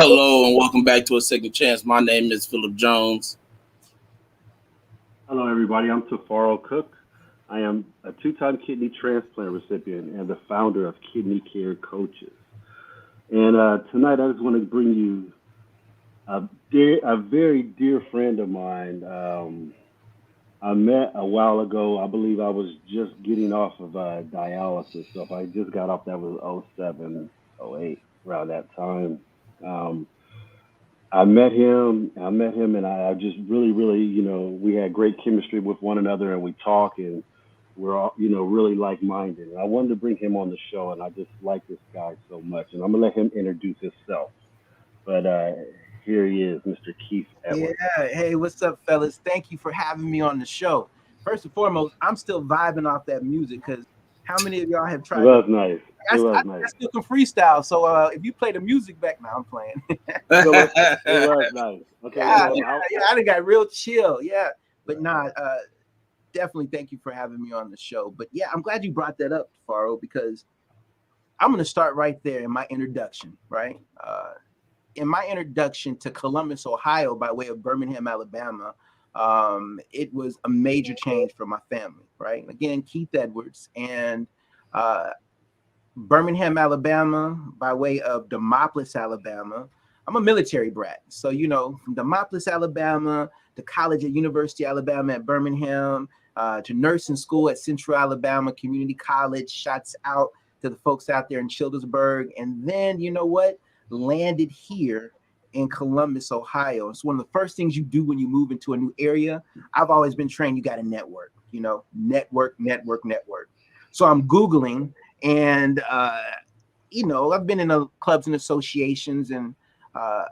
Hello and welcome back to A Second Chance. My name is Philip Jones. Hello, everybody. I'm Tafaro Cook. I am a two-time kidney transplant recipient and the founder of Kidney Care Coaches. And tonight, I just want to bring you a very dear friend of mine. I met a while ago. I believe I was just getting off of dialysis. So if I just got off, that was '07, '08, around that time. Um, I met him, and I just really, we had great chemistry with one another, and we talk, and we're all, really like-minded. And I wanted to bring him on the show, and I just like this guy so much. And I'm gonna let him introduce himself. But here he is, Mr. Keith Yeah. Edwards. Hey, what's up, fellas? Thank you for having me on the show. First and foremost, I'm still vibing off that music because how many of y'all have It tried to? was nice. It was I nice. still can freestyle. So if you play the music back now, I'm playing. It was nice. Okay, yeah, well, I done got real chill. Yeah, but nah, definitely thank you for having me on the show. But yeah, I'm glad you brought that up, Faro, because I'm gonna start right there in my introduction. Right, in my introduction to Columbus, Ohio, by way of Birmingham, Alabama, it was a major change for my family. Right, again, Keith Edwards and. Uh, Birmingham, Alabama, by way of Demopolis, Alabama. I'm a military brat. So, from Demopolis, Alabama, to college at University of Alabama at Birmingham, to nursing school at Central Alabama Community College. Shots out to the folks out there in Childersburg. And then, you know what? Landed here in Columbus, Ohio. It's one of the first things you do when you move into a new area. I've always been trained you got to network, network. So I'm Googling and I've been in clubs and associations and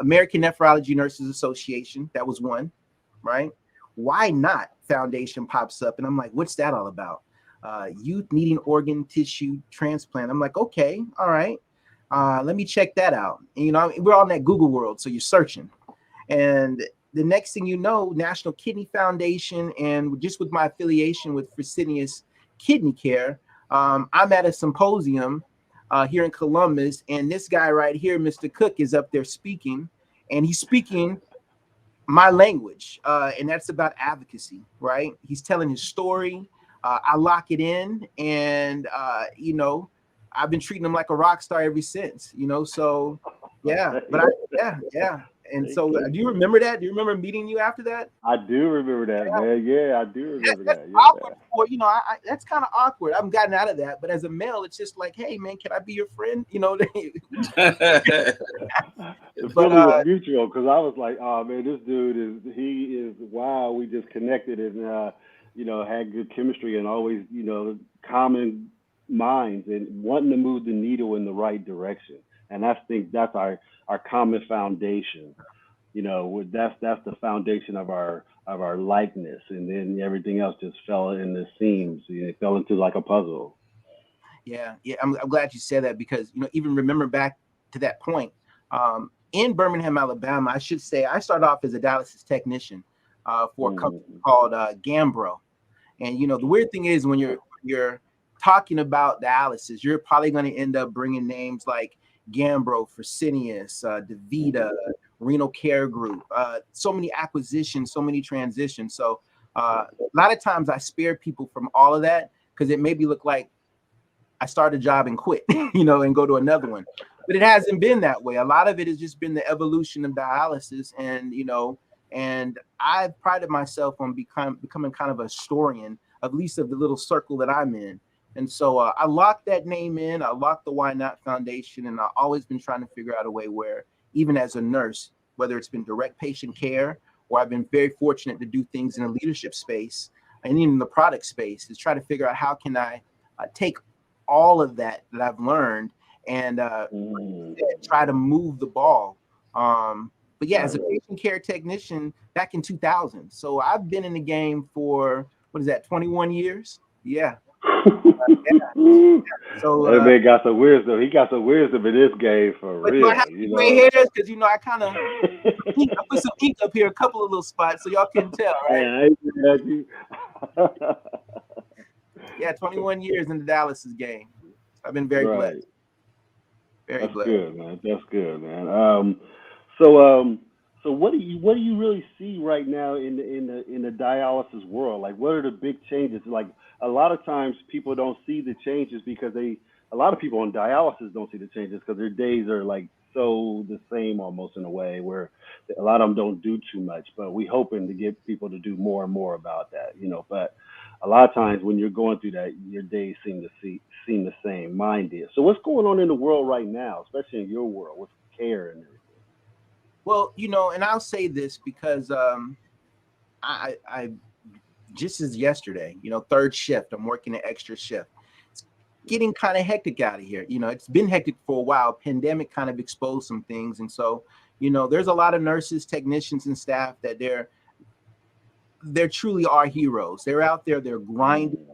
American Nephrology Nurses Association. That was one, right? Why Not Foundation pops up, and I'm like, what's that all about? Youth needing organ tissue transplant. I'm like, okay, all right. Let me check that out. And, we're all in that Google world, so you're searching, and the next thing you know, National Kidney Foundation, and just with my affiliation with Fresenius Kidney Care. I'm at a symposium here in Columbus, and this guy right here, Mr. Cook, is up there speaking, and he's speaking my language, and that's about advocacy, right? He's telling his story. I lock it in, and I've been treating him like a rock star ever since, So, yeah, yeah. And Thank so, you. do you remember that? Do you remember meeting you after that? I do remember that, man. Yeah, I do remember That's that. awkward for that's kind of awkward. I've gotten out of that, but as a male, it's just like, hey man, can I be your friend? The But feeling was mutual because I was like, oh man, this dude he is wow. We just connected and had good chemistry and always common minds and wanting to move the needle in the right direction. And I think that's our common foundation. That's the foundation of our likeness, and then everything else just fell in the seams. It fell into like a puzzle. yeah, I'm glad you said that because even remember back to that point in Birmingham, Alabama. I should say I started off as a dialysis technician for a company Mm. called Gambro. And the weird thing is when you're talking about dialysis, you're probably going to end up bringing names like Gambro, Fresenius, DaVita, Renal Care Group, so many acquisitions, so many transitions. So a lot of times I spare people from all of that because it made me look like I start a job and quit, and go to another one. But it hasn't been that way. A lot of it has just been the evolution of dialysis, and I've prided myself on becoming kind of a historian, at least of the little circle that I'm in. And so I locked that name in. I locked the Why Not Foundation, and I've always been trying to figure out a way where, even as a nurse, whether it's been direct patient care or I've been very fortunate to do things in a leadership space and even the product space, is try to figure out how can I take all of that I've learned and Mm. try to move the ball. But yeah, as a Right. patient care technician back in 2000, so I've been in the game for what is that, 21 years? Yeah, yeah. So, That man got some wisdom. He got some wisdom in this game for but do I have real. any gray hairs? Because I kind of I put some ink up here, a couple of little spots, so y'all can tell, right? Man, I ain't mad at you. Yeah, 21 years in the Dallas game. I've been very Right. blessed, very That's blessed. good, man. That's good, man. So what do you really see right now in the dialysis world? Like, what are the big changes? Like, a lot of times people don't see the changes because a lot of people on dialysis don't see the changes because their days are like so the same almost in a way where a lot of them don't do too much. But we hoping to get people to do more and more about that. But a lot of times when you're going through that, your days seem the same. Mine did. So what's going on in the world right now, especially in your world with care and everything? Well, and I'll say this because I just as yesterday, third shift, I'm working an extra shift. It's getting kind of hectic out of here. It's been hectic for a while. Pandemic kind of exposed some things. And so, there's a lot of nurses, technicians, and staff that they're truly our heroes. They're out there, they're grinding.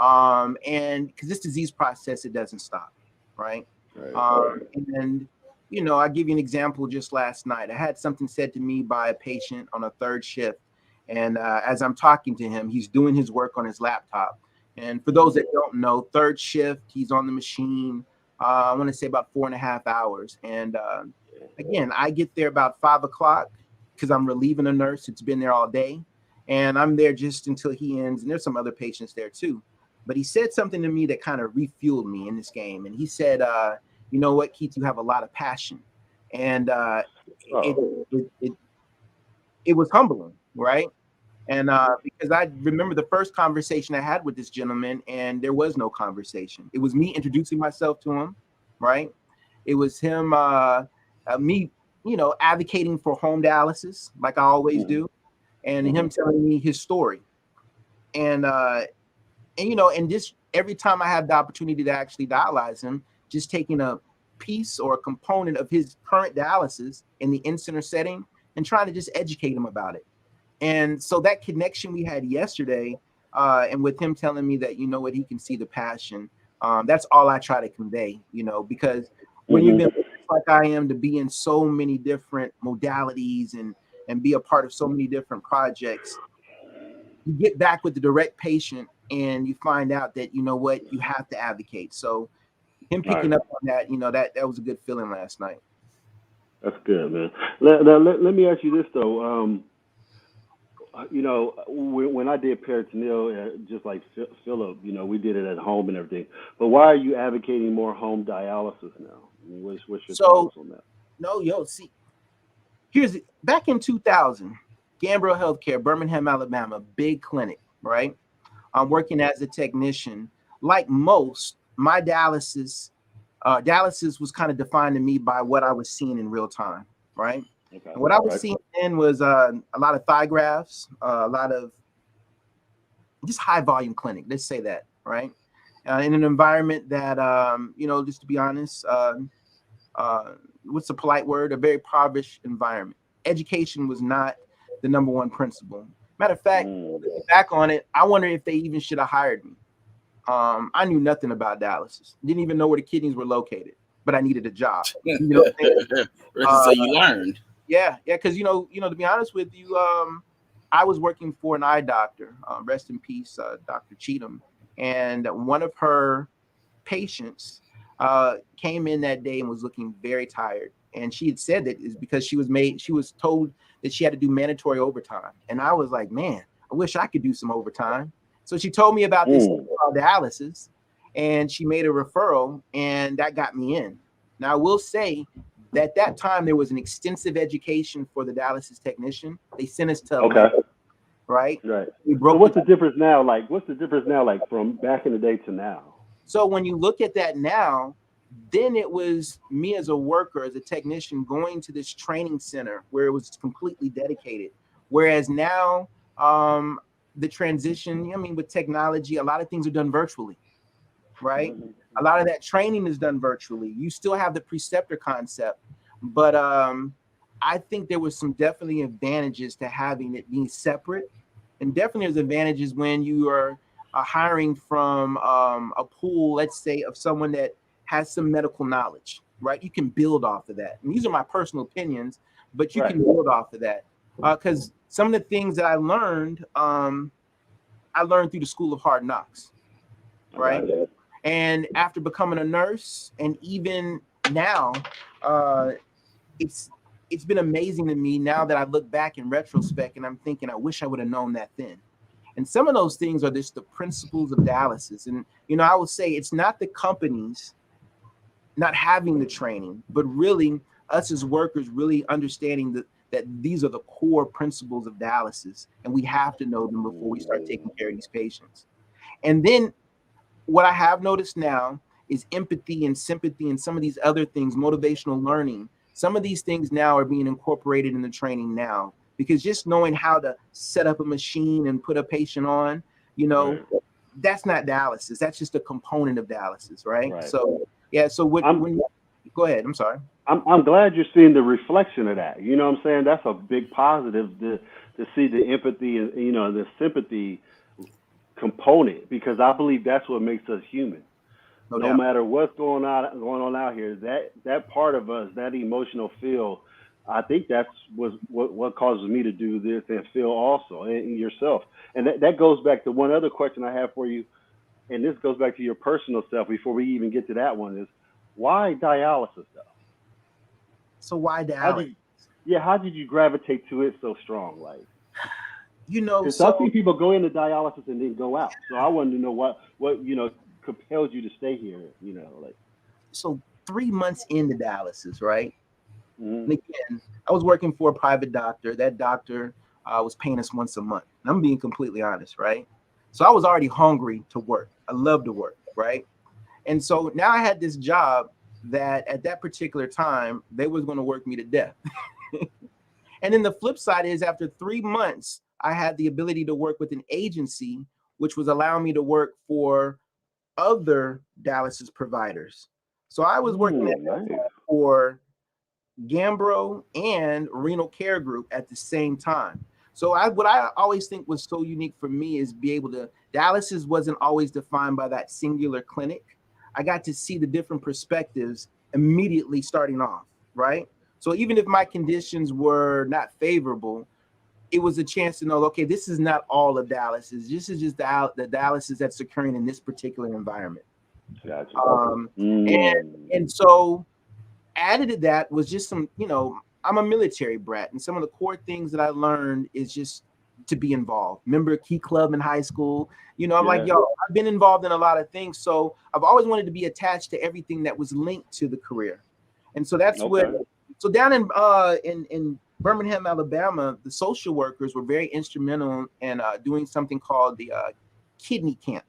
And because this disease process, it doesn't stop, right? And I'll give you an example. Just last night, I had something said to me by a patient on a third shift. And as I'm talking to him, he's doing his work on his laptop. And for those that don't know, third shift, he's on the machine, I want to say about 4.5 hours. And again, I get there about 5 o'clock because I'm relieving a nurse. It's been there all day. And I'm there just until he ends. And there's some other patients there too. But he said something to me that kind of refueled me in this game. And he said, you know what, Keith, you have a lot of passion. And it was humbling, right? And because I remember the first conversation I had with this gentleman, and there was no conversation. It was me introducing myself to him, right? It was him, me, advocating for home dialysis, like I always do, and him telling me his story. And just every time I had the opportunity to actually dialyze him, just taking a piece or a component of his current dialysis in the in-center setting and trying to just educate him about it. And so that connection we had yesterday, and with him telling me that, what, he can see the passion, that's all I try to convey, because when you've been like I am to be in so many different modalities and be a part of so many different projects, you get back with the direct patient and you find out that, what, you have to advocate. So him picking up on that, that was a good feeling last night. That's good, man. Let me ask you this though. When I did peritoneal, just like Philip, we did it at home and everything. But why are you advocating more home dialysis now? I mean, what's your thoughts on that? See, back in 2000, Gambrel Healthcare, Birmingham, Alabama, big clinic, right? I'm working as a technician. Like most, my dialysis was kind of defined to me by what I was seeing in real time, right? Okay. And what I was seeing then was a lot of thigh grafts, a lot of just high volume clinic. Let's say that, right? In an environment that, just to be honest, what's the polite word? A very impoverished environment. Education was not the number one principle. Matter of fact, looking back on it, I wonder if they even should have hired me. I knew nothing about dialysis. Didn't even know where the kidneys were located, but I needed a job. So you learned. Yeah, because to be honest with you, I was working for an eye doctor, rest in peace, Dr. Cheatham, and one of her patients came in that day and was looking very tired. And she had said that is because she was told that she had to do mandatory overtime. And I was like, man, I wish I could do some overtime. So she told me about this dialysis, and she made a referral, and that got me in. Now, I will say that at that time, there was an extensive education for the dialysis technician. They sent us to right? We broke. So what's the difference now? What's the difference now, from back in the day to now? So when you look at that now, then it was me as a worker, as a technician, going to this training center where it was completely dedicated. Whereas now, the transition, with technology, a lot of things are done virtually, right? A lot of that training is done virtually. You still have the preceptor concept, but I think there was some definitely advantages to having it being separate. And definitely there's advantages when you are hiring from a pool, let's say, of someone that has some medical knowledge, right? You can build off of that. And these are my personal opinions, but you can build off of that. Because some of the things that I learned through the School of Hard Knocks, right? And after becoming a nurse, and even now, it's it's been amazing to me now that I look back in retrospect and I'm thinking, I wish I would have known that then. And some of those things are just the principles of dialysis. And, I would say it's not the companies not having the training, but really us as workers really understanding that these are the core principles of dialysis, and we have to know them before we start taking care of these patients. And then what I have noticed now is empathy and sympathy and some of these other things, motivational learning. Some of these things now are being incorporated in the training now, because just knowing how to set up a machine and put a patient on, Right. that's not dialysis. That's just a component of dialysis, right? So, yeah. So go ahead. I'm sorry. I'm glad you're seeing the reflection of that. You know what I'm saying? That's a big positive to see the empathy and, the sympathy component, because I believe that's what makes us human. No matter what's going on out here, that part of us, that emotional feel, I think that's what causes me to do this and feel also, and yourself. And that goes back to one other question I have for you, and this goes back to your personal self before we even get to that one, is why dialysis though? So why dialysis? How did you gravitate to it so strong? Like, so I see people go into dialysis and then go out. So I wanted to know what compelled you to stay here, So 3 months into dialysis, right? Mm-hmm. And again, I was working for a private doctor. That doctor was paying us once a month. And I'm being completely honest, right? So I was already hungry to work. I love to work, right? And so now I had this job that at that particular time, they was going to work me to death. And then the flip side is, after 3 months, I had the ability to work with an agency, which was allowing me to work for other dialysis providers. So I was working for Gambro and Renal Care Group at the same time. So what I always think was so unique for me is be able to, dialysis wasn't always defined by that singular clinic. I got to see the different perspectives immediately starting off, right? So even if my conditions were not favorable, it was a chance to know, okay, this is not all of dialysis. This is just the dialysis that's occurring in this particular environment. Gotcha. And so added to that was just some, I'm a military brat, and some of the core things that I learned is just to be involved. Remember Key Club in high school? I'm like, I've been involved in a lot of things. So I've always wanted to be attached to everything that was linked to the career. And so that's so down in Birmingham, Alabama, the social workers were very instrumental in doing something called the kidney camp,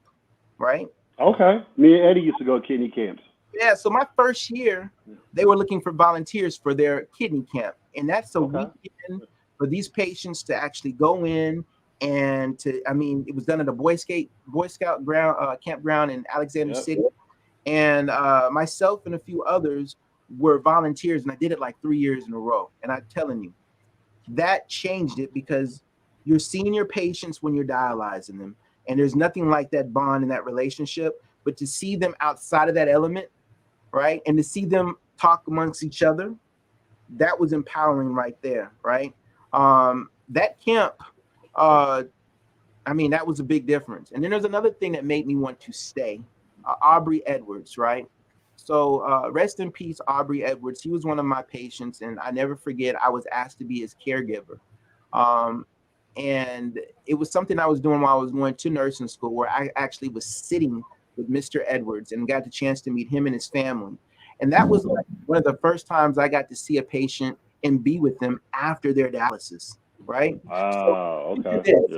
right? Okay. Me and Eddie used to go to kidney camps. Yeah, so my first year, they were looking for volunteers for their kidney camp. And that's a weekend for these patients to actually go in and it was done at a Boy Scout campground in Alexander City. And myself and a few others were volunteers, and I did it like 3 years in a row. And I'm telling you, that changed it, because you're seeing your patients when you're dialyzing them, and there's nothing like that bond in that relationship. But to see them outside of that element, right, and to see them talk amongst each other, that was empowering right there, right? That camp, that was a big difference. And then there's another thing that made me want to stay. Aubrey Edwards, right? So rest in peace, Aubrey Edwards. He was one of my patients, and I never forget, I was asked to be his caregiver. And it was something I was doing while I was going to nursing school, where I actually was sitting with Mr. Edwards and got the chance to meet him and his family. And that was like one of the first times I got to see a patient and be with them after their dialysis, right?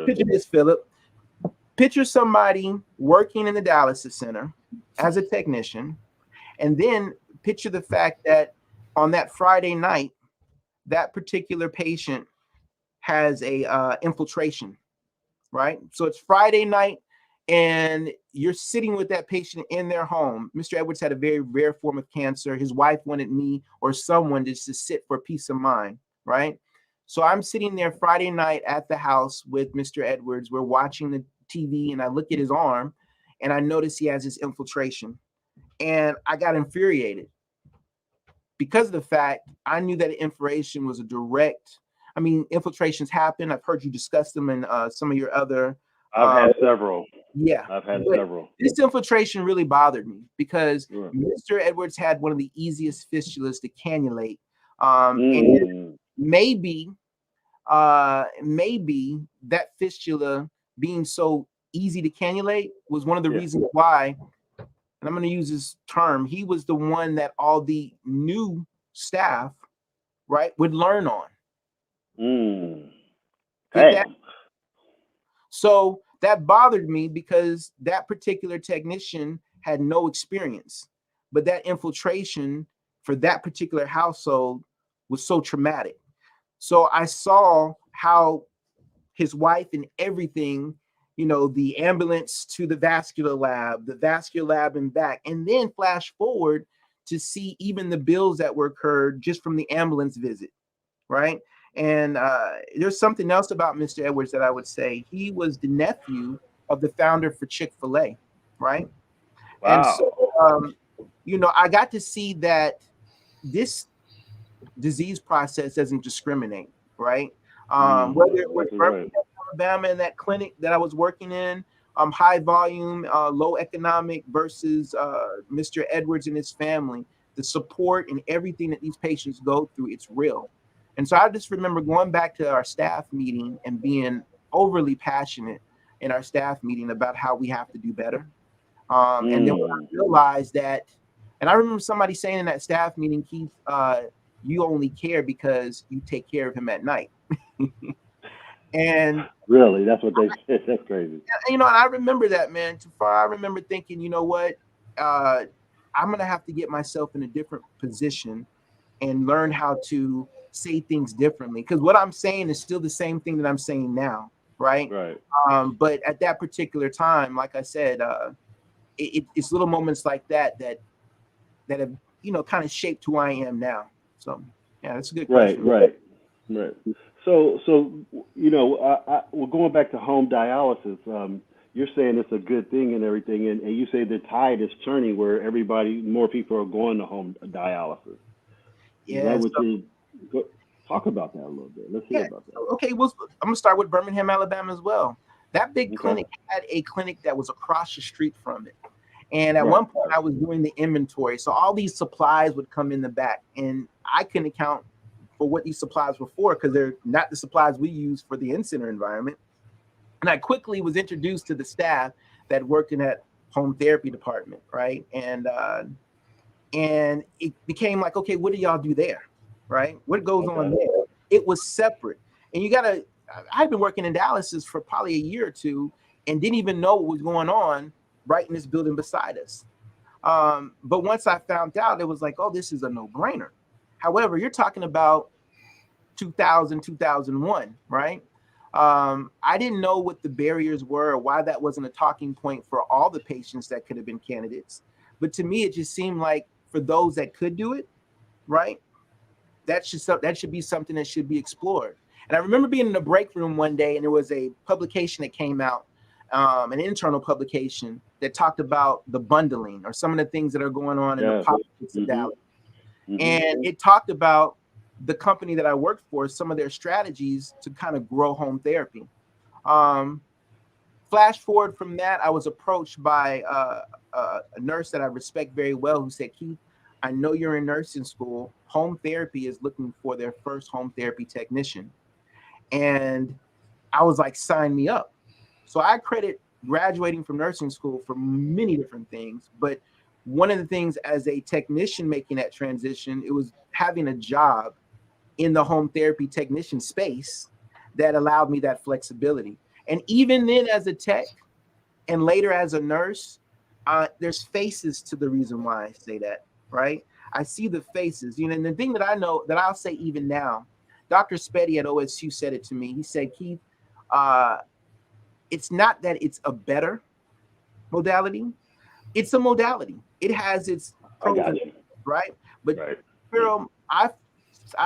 Picture this, Philip. Picture somebody working in the dialysis center as a technician, and then picture the fact that on that Friday night, that particular patient has a infiltration, right? So it's Friday night, and you're sitting with that patient in their home. Mr. Edwards had a very rare form of cancer. His wife wanted me or someone just to sit for peace of mind, right? So I'm sitting there Friday night at the house with Mr. Edwards. We're watching the TV, and I look at his arm, and I notice he has this infiltration. And I got infuriated because of the fact I knew that infiltration was a direct, infiltrations happen. I've heard you discuss them in some of your other. I've had several. Yeah. I've had several. This infiltration really bothered me because Mr. Edwards had one of the easiest fistulas to cannulate And maybe that fistula being so easy to cannulate was one of the reasons why, and I'm going to use this term, he was the one that all the new staff, right, would learn on. So that bothered me because that particular technician had no experience, but that infiltration for that particular household was so traumatic. So I saw how his wife and everything, you know, the ambulance to the vascular lab and back, and then flash forward to see even the bills that were incurred just from the ambulance visit, right? And there's something else about Mr. Edwards that I would say. He was the nephew of the founder for Chick-fil-A, right? Wow. And so, you know, I got to see that this disease process doesn't discriminate, right? Whether it was Birmingham, Alabama, in that clinic that I was working in, high volume, low economic versus Mr. Edwards and his family, the support and everything that these patients go through, it's real. And so I just remember going back to our staff meeting and being overly passionate in our staff meeting about how we have to do better. And then when I realized that, and I remember somebody saying in that staff meeting, Keith, you only care because you take care of him at night. And really, that's what they said. That's crazy. You know, and I remember that, man. Too far, I remember thinking, you know what, I'm gonna have to get myself in a different position and learn how to say things differently, because what I'm saying is still the same thing that I'm saying now, right? But at that particular time, like I said, it's little moments like that have, you know, kind of shaped who I am now. So yeah, that's a good question. Right. So you know, we're going back to home dialysis. You're saying it's a good thing and everything, and you say the tide is turning where more people are going to home dialysis. Yeah. Talk about that a little bit. Let's hear about that. Okay, well, I'm gonna start with Birmingham, Alabama as well. That big clinic had a clinic that was across the street from it. And at one point I was doing the inventory. So all these supplies would come in the back, and I couldn't account for what these supplies were for because they're not the supplies we use for the in-center environment. And I quickly was introduced to the staff that worked in that home therapy department, right? And it became like, okay, what do y'all do there, right? What goes on there? It was separate. And I've been working in dialysis for probably a year or two and didn't even know what was going on right in this building beside us. But once I found out, it was like, oh, this is a no-brainer. However, you're talking about 2000, 2001, right? I didn't know what the barriers were or why that wasn't a talking point for all the patients that could have been candidates. But to me, it just seemed like for those that could do it, right, that should be something that should be explored. And I remember being in the break room one day, and there was a publication that came out, an internal publication that talked about the bundling or some of the things that are going on in the politics of Dallas. And it talked about the company that I worked for, some of their strategies to kind of grow home therapy. Flash forward from that, I was approached by a nurse that I respect very well who said, Keith, I know you're in nursing school. Home therapy is looking for their first home therapy technician. And I was like, sign me up. So I credit graduating from nursing school for many different things. But one of the things as a technician making that transition, it was having a job in the home therapy technician space that allowed me that flexibility. And even then as a tech and later as a nurse, there's faces to the reason why I say that, right? I see the faces, you know, and the thing that I know that I'll say even now, Dr. Spetty at OSU said it to me. He said, Keith, it's not that it's a better modality. It's a modality. It has its pros, right? But Pharaoh, I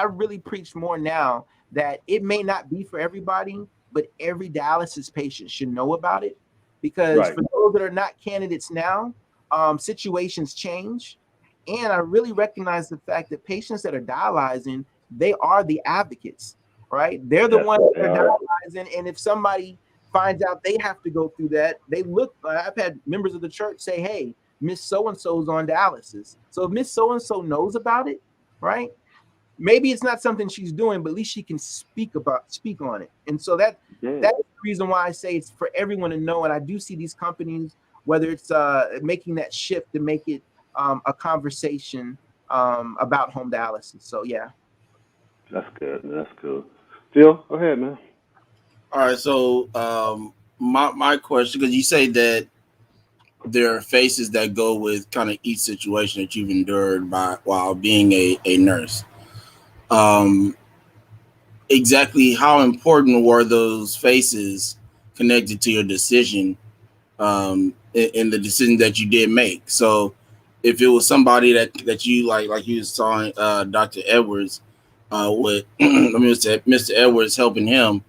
really preach more now that it may not be for everybody, but every dialysis patient should know about it, because for those that are not candidates now, situations change. And I really recognize the fact that patients that are dialyzing, they are the advocates, right? They're the ones that are dialyzing. And if somebody finds out they have to go through that, they look, I've had members of the church say, hey, Miss So-and-so's on dialysis. So if Miss So-and-so knows about it, right? maybe it's not something she's doing, but at least she can speak on it. And so that's the reason why I say it's for everyone to know. And I do see these companies, whether it's making that shift to make it a conversation about home dialysis. So yeah. That's good. That's cool. Phil, go ahead, man. All right. So my question, because you say that there are faces that go with kind of each situation that you've endured while being a nurse. Exactly how important were those faces connected to your decision in the decision that you did make? So if it was somebody that you like you saw Dr. Edwards with Mr. Edwards helping him,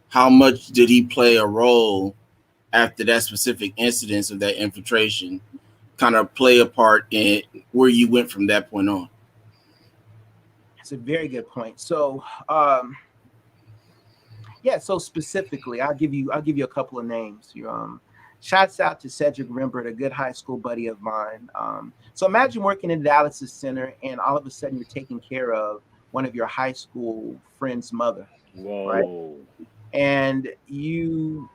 how much did he play a role after that specific incident of that infiltration kind of play a part in where you went from that point on? It's a very good point. So so specifically, I'll give you a couple of names. Shouts out to Cedric Rembert, a good high school buddy of mine. So imagine working in the dialysis center and all of a sudden you're taking care of one of your high school friend's mother. Whoa. Right? And you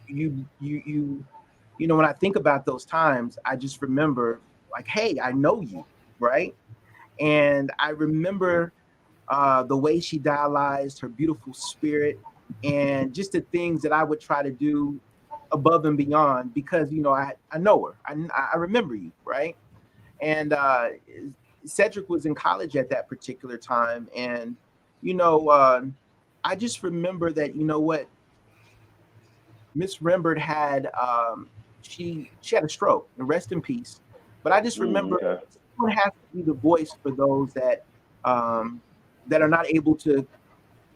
when I think about those times, I just remember like, hey, I know you, right? And I remember the way she dialyzed, her beautiful spirit, and just the things that I would try to do above and beyond because, I know her. I remember you, right? And Cedric was in college at that particular time. And, I just remember that, Miss Rembert had, she had a stroke, and rest in peace. But I just remember someone has to be the voice for those that that are not able to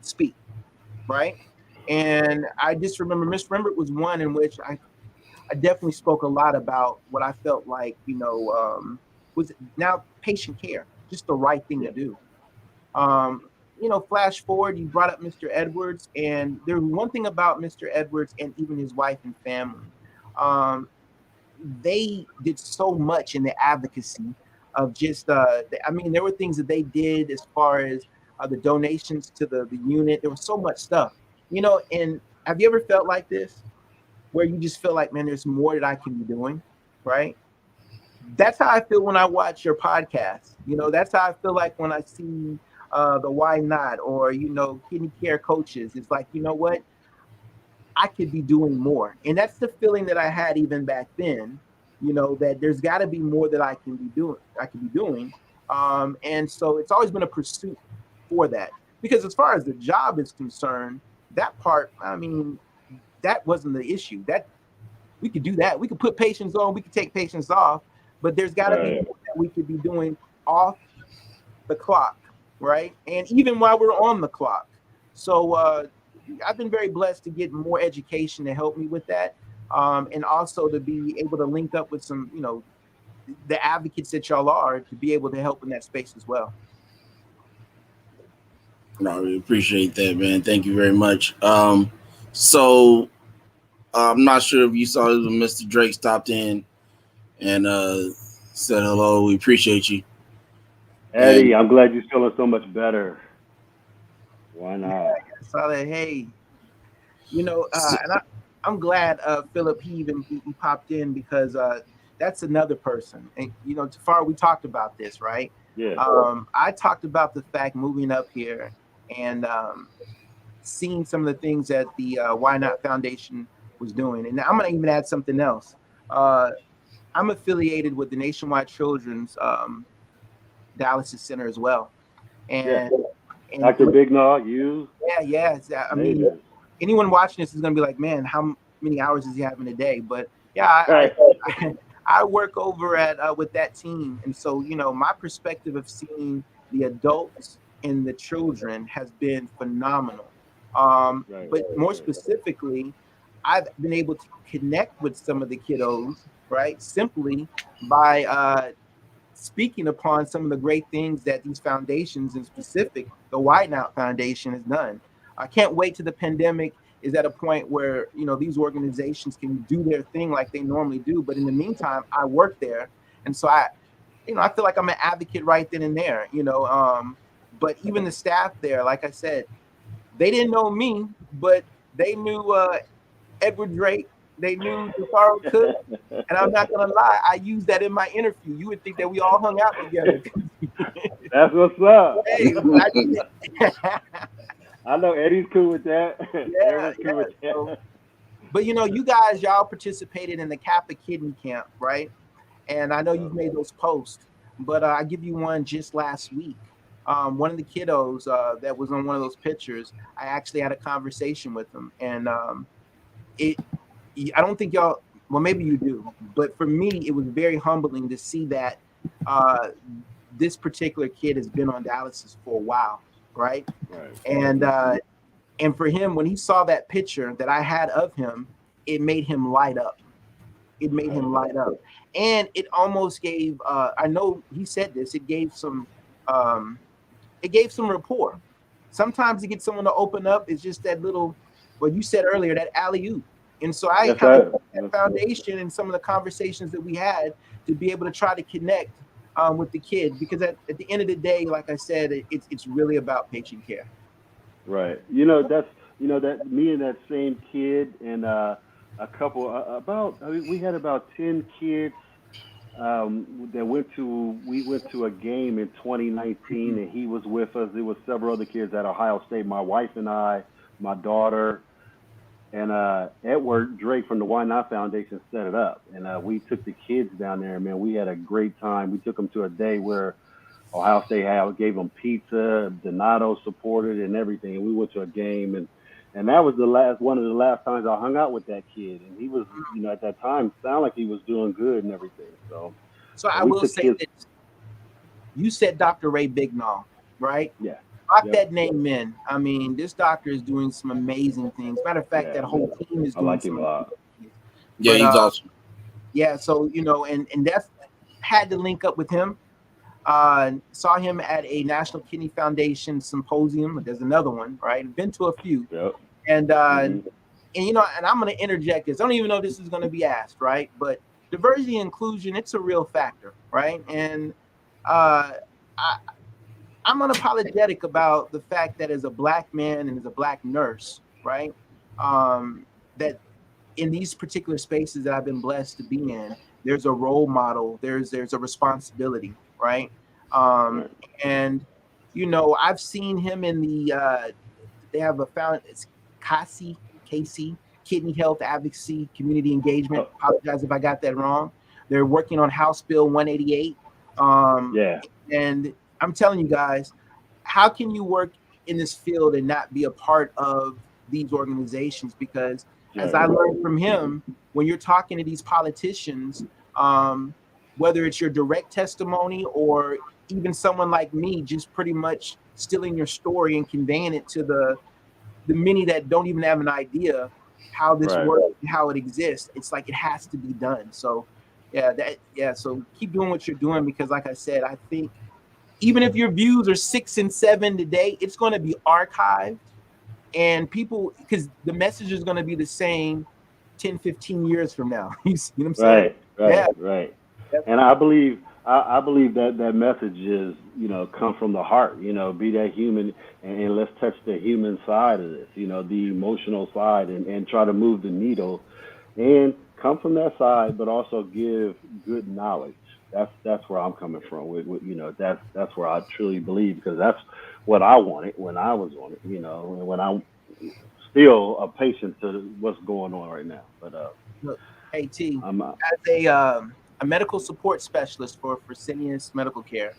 speak, right? And I just remember Miss Rembert was one in which I definitely spoke a lot about what I felt like, was now patient care, just the right thing to do. Flash forward, you brought up Mr. Edwards, and there's one thing about Mr. Edwards and even his wife and family. They did so much in the advocacy of just, there were things that they did as far as the donations to the unit. There was so much stuff, and have you ever felt like this, where you just feel like, man, there's more that I can be doing, right? That's how I feel when I watch your podcast. That's how I feel like when I see the Why Not or, Kidney Care Coaches. It's like, you know what? I could be doing more. And that's the feeling that I had even back then, that there's got to be more that I can be doing. And so it's always been a pursuit for that. Because as far as the job is concerned, that part, that wasn't the issue. That we could do that. We could put patients on, we could take patients off, but there's got to be more that we could be doing off the clock, right? And even while we're on the clock. So I've been very blessed to get more education to help me with that, and also to be able to link up with some, the advocates that y'all are to be able to help in that space as well. No, I really appreciate that, man. Thank you very much. So I'm not sure if you saw this when Mr. Drake stopped in and said hello. We appreciate you. Eddie, I'm glad you're feeling so much better. Why not? Yeah, I saw that. Hey, and I'm glad Philip he popped in because that's another person. And Tafar, we talked about this, right? Yeah. I talked about the fact moving up here and seeing some of the things that the Why Not Foundation was doing. And I'm going to even add something else. I'm affiliated with the Nationwide Children's Dialysis Center as well. And Dr. Bignaw, you? Yeah. Anyone watching this is going to be like, man, how many hours does he have in a day? But yeah, I work over at with that team. And so, my perspective of seeing the adults and the children has been phenomenal. But more specifically, I've been able to connect with some of the kiddos, right? Simply by speaking upon some of the great things that these foundations, in specific, the Why Not Foundation, has done. I can't wait till the pandemic is at a point where, these organizations can do their thing like they normally do. But in the meantime, I work there. And so I feel like I'm an advocate right then and there, But even the staff there, like I said, they didn't know me, but they knew Edward Drake. They knew Jafaro Cook. And I'm not going to lie, I used that in my interview. You would think that we all hung out together. That's what's up. Hey, I know Eddie's cool with that. Yeah, Cool with that. So, but you know, you guys, y'all participated in the Kappa Kidney Camp, right? And I know you've made those posts, but I give you one just last week. One of the kiddos that was on one of those pictures, I actually had a conversation with him, and I don't think y'all, well, maybe you do, but for me, it was very humbling to see that this particular kid has been on dialysis for a while, right? And for him, when he saw that picture that I had of him, it made him light up. It made him light up. And it almost gave, I know he said this, it gave some rapport. Sometimes to get someone to open up is just that little, what you said earlier, that alley-oop. And so I kind of that foundation and some of the conversations that we had to be able to try to connect with the kid, because at the end of the day, like I said, it's really about patient care. Right. You know, that's, that me and that same kid and a couple we had about 10 kids that we went to a game in 2019, and he was with us. There was several other kids at Ohio State, my wife and I, my daughter, and Edward Drake from the Why Not Foundation set it up. And we took the kids down there, and man, we had a great time. We took them to a day where Ohio State gave them pizza, Donato supported and everything. And we went to a game, and that was one of the last times I hung out with that kid. And he was, at that time, sounded like he was doing good and everything. So I will say that you said Dr. Ray Bignall, right? Yeah. Lock that name in. I mean, this doctor is doing some amazing things. Matter of fact, that whole team is doing I like him a lot. Yeah, he's awesome. Yeah, so, and that's had to link up with him. Saw him at a National Kidney Foundation symposium. There's another one, right? Been to a few. Yep. And I'm going to interject this. I don't even know if this is going to be asked, right? But diversity and inclusion, it's a real factor, right? And I'm unapologetic about the fact that as a Black man and as a Black nurse, right, that in these particular spaces that I've been blessed to be in, there's a role model, there's a responsibility, right? And, I've seen him in they have it's Casey, Kidney Health Advocacy Community Engagement. Apologize if I got that wrong. They're working on House Bill 188. And I'm telling you guys, how can you work in this field and not be a part of these organizations? Because as I learned from him, when you're talking to these politicians, whether it's your direct testimony or even someone like me, just pretty much stealing your story and conveying it to the many that don't even have an idea how this works, how it exists. It's like it has to be done. So so keep doing what you're doing, because like I said, I think even if your views are 6 and 7 today, it's going to be archived, and people, because the message is going to be the same 10, 15 years from now. You see what I'm saying? Right. And I believe that message is, come from the heart, be that human, and let's touch the human side of this, the emotional side, and try to move the needle and come from that side, but also give good knowledge. That's where I'm coming from. That's where I truly believe, because that's what I wanted when I was on it, and when I'm still a patient to what's going on right now. But look, hey T, as a medical support specialist for Fresenius Medical Care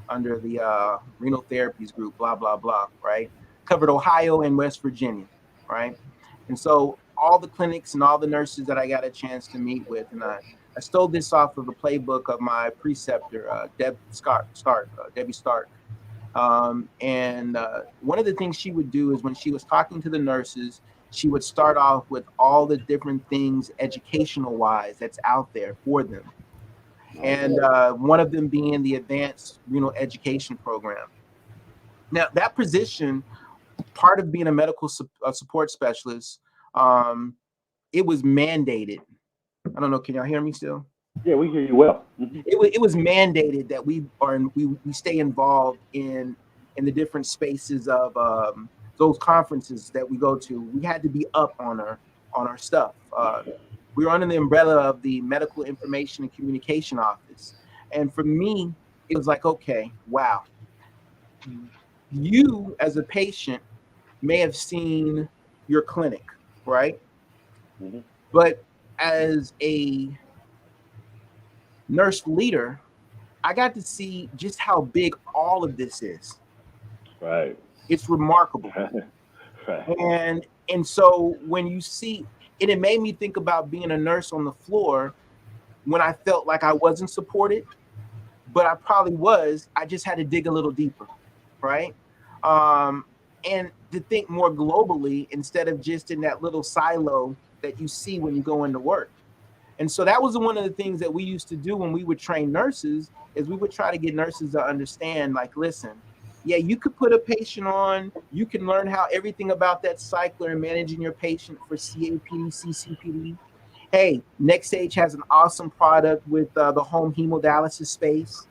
under the Renal Therapies Group, blah blah blah, right? Covered Ohio and West Virginia, right? And so all the clinics and all the nurses that I got a chance to meet with, and I stole this off of the playbook of my preceptor, Debbie Stark. And one of the things she would do is when she was talking to the nurses, she would start off with all the different things educational wise that's out there for them. And one of them being the Advanced Renal Education Program. Now, that position, part of being a medical support specialist, it was mandated. I don't know. Can y'all hear me still? Yeah, we hear you well. It was mandated that we stay involved in in the different spaces of those conferences that we go to. We had to be up on our stuff. We were under the umbrella of the Medical Information and Communication Office. And for me, it was like, okay, wow. You as a patient may have seen your clinic, right? Mm-hmm. But as a nurse leader, I got to see just how big all of this is. Right. It's remarkable. Right. And so when you see, and it made me think about being a nurse on the floor when I felt like I wasn't supported, but I probably was. I just had to dig a little deeper, right? And to think more globally instead of just in that little silo that you see when you go into work. And so that was one of the things that we used to do when we would train nurses, is we would try to get nurses to understand, like, listen, yeah, you could put a patient on, you can learn how everything about that cycler and managing your patient for CAPD, CCPD. Hey, NxStage has an awesome product with the home hemodialysis space.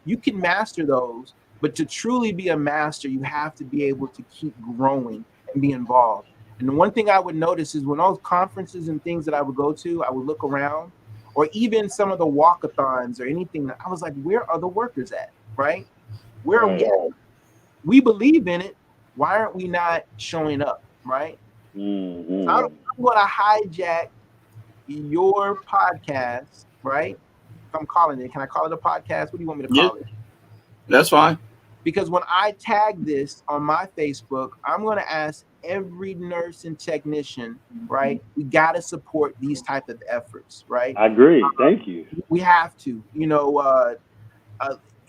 You can master those, but to truly be a master, you have to be able to keep growing and be involved. And the one thing I would notice is when those conferences and things that I would go to, I would look around, or even some of the walkathons or anything, I was like, where are the workers at, right? Where are we at? We believe in it. Why aren't we not showing up, right? Mm-hmm. So I don't want to hijack your podcast, right? If I'm calling it, can I call it a podcast? What do you want me to call it? That's fine. Because when I tag this on my Facebook, I'm going to ask every nurse and technician, right? We got to support these type of efforts, right? I agree. Thank you. We have to,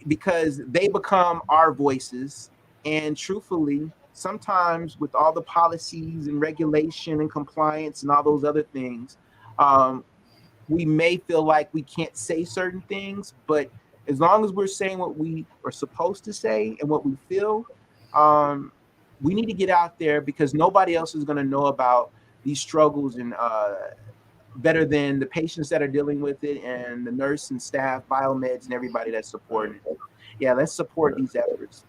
because they become our voices. And truthfully, sometimes with all the policies and regulation and compliance and all those other things, we may feel like we can't say certain things, but as long as we're saying what we are supposed to say and what we feel, we need to get out there, because nobody else is going to know about these struggles and better than the patients that are dealing with it and the nurse and staff, biomeds, and everybody that's supporting it. Yeah, let's support these efforts.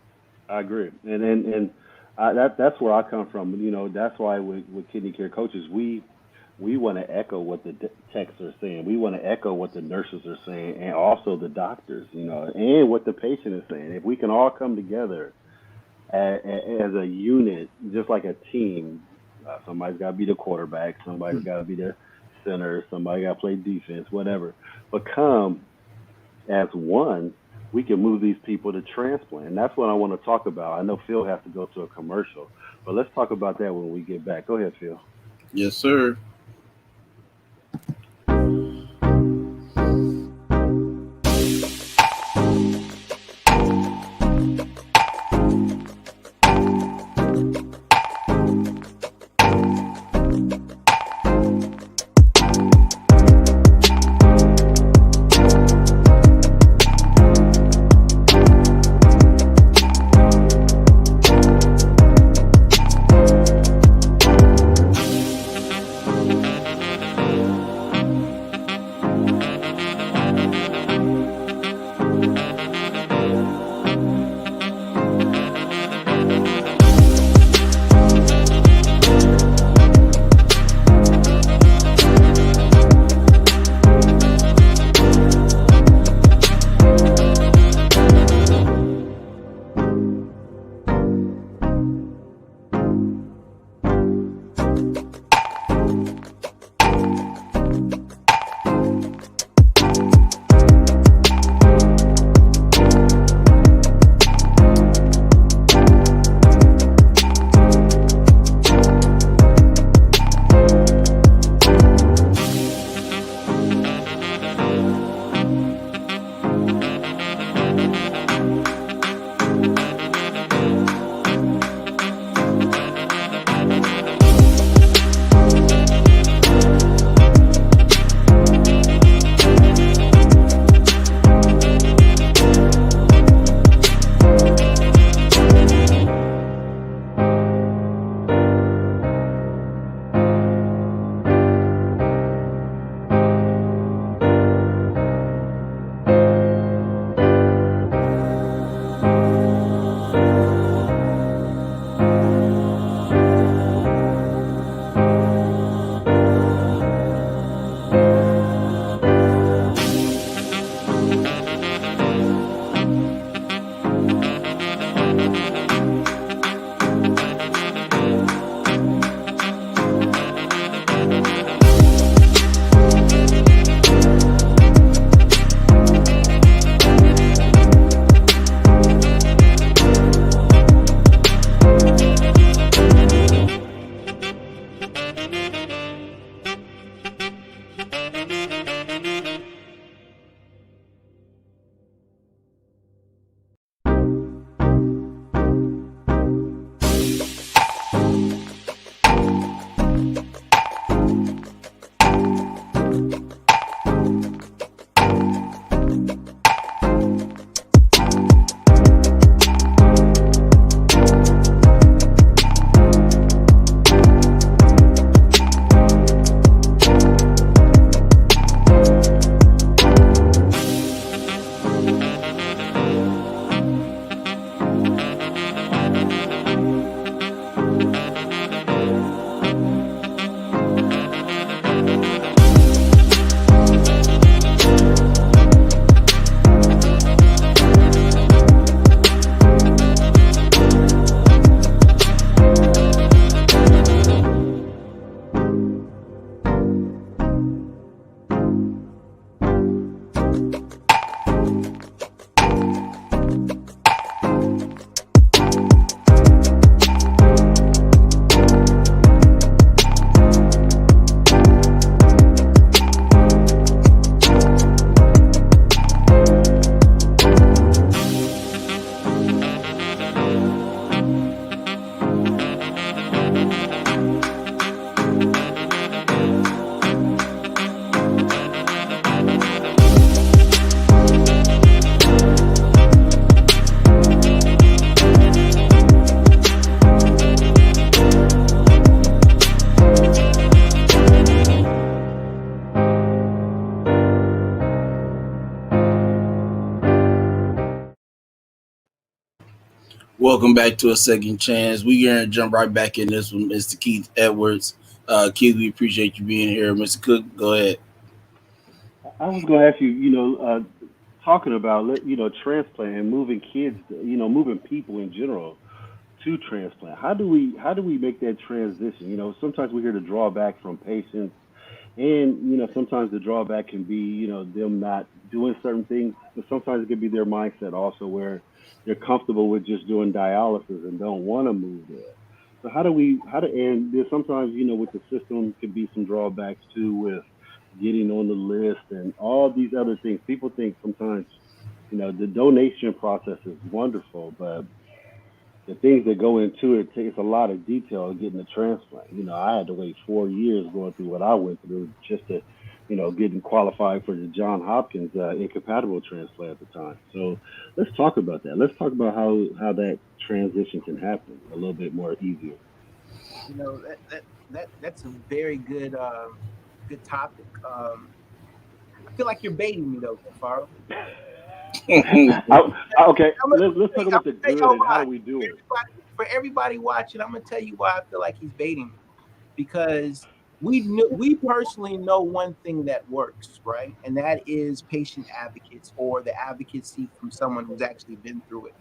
I agree, and that's where I come from. That's why with Kidney Care Coaches, we want to echo what the techs are saying. We want to echo what the nurses are saying, and also the doctors, and what the patient is saying. If we can all come together as a unit, just like a team, somebody's got to be the quarterback, somebody's got to be the center, somebody got to play defense, whatever. But come as one, we can move these people to transplant. And that's what I want to talk about. I know Phil has to go to a commercial, but let's talk about that when we get back. Go ahead, Phil. Yes, sir. Welcome back to a second chance. We're gonna jump right back in this one, Mr. Keith Edwards. Keith, we appreciate you being here. Mr. Cook, go ahead. I was going to ask you, talking about, transplant and moving kids, moving people in general to transplant. How do we make that transition? Sometimes we hear the drawback from patients, and sometimes the drawback can be them not doing certain things, but sometimes it could be their mindset also where they're comfortable with just doing dialysis and don't want to move there. So and there's sometimes with the system could be some drawbacks too with getting on the list and all these other things. People think sometimes the donation process is wonderful, but the things that go into it takes a lot of detail getting a transplant. I had to wait 4 years going through what I went through just to, getting qualified for the John Hopkins incompatible transplant at the time. So let's talk about that. Let's talk about how that transition can happen a little bit more easier. That's a very good topic. I feel like you're baiting me though, Faro. Okay, let's talk about the good and how do we do it. For everybody watching, I'm gonna tell you why I feel like he's baiting me, because we personally know one thing that works, right? And that is patient advocates or the advocacy from someone who's actually been through it.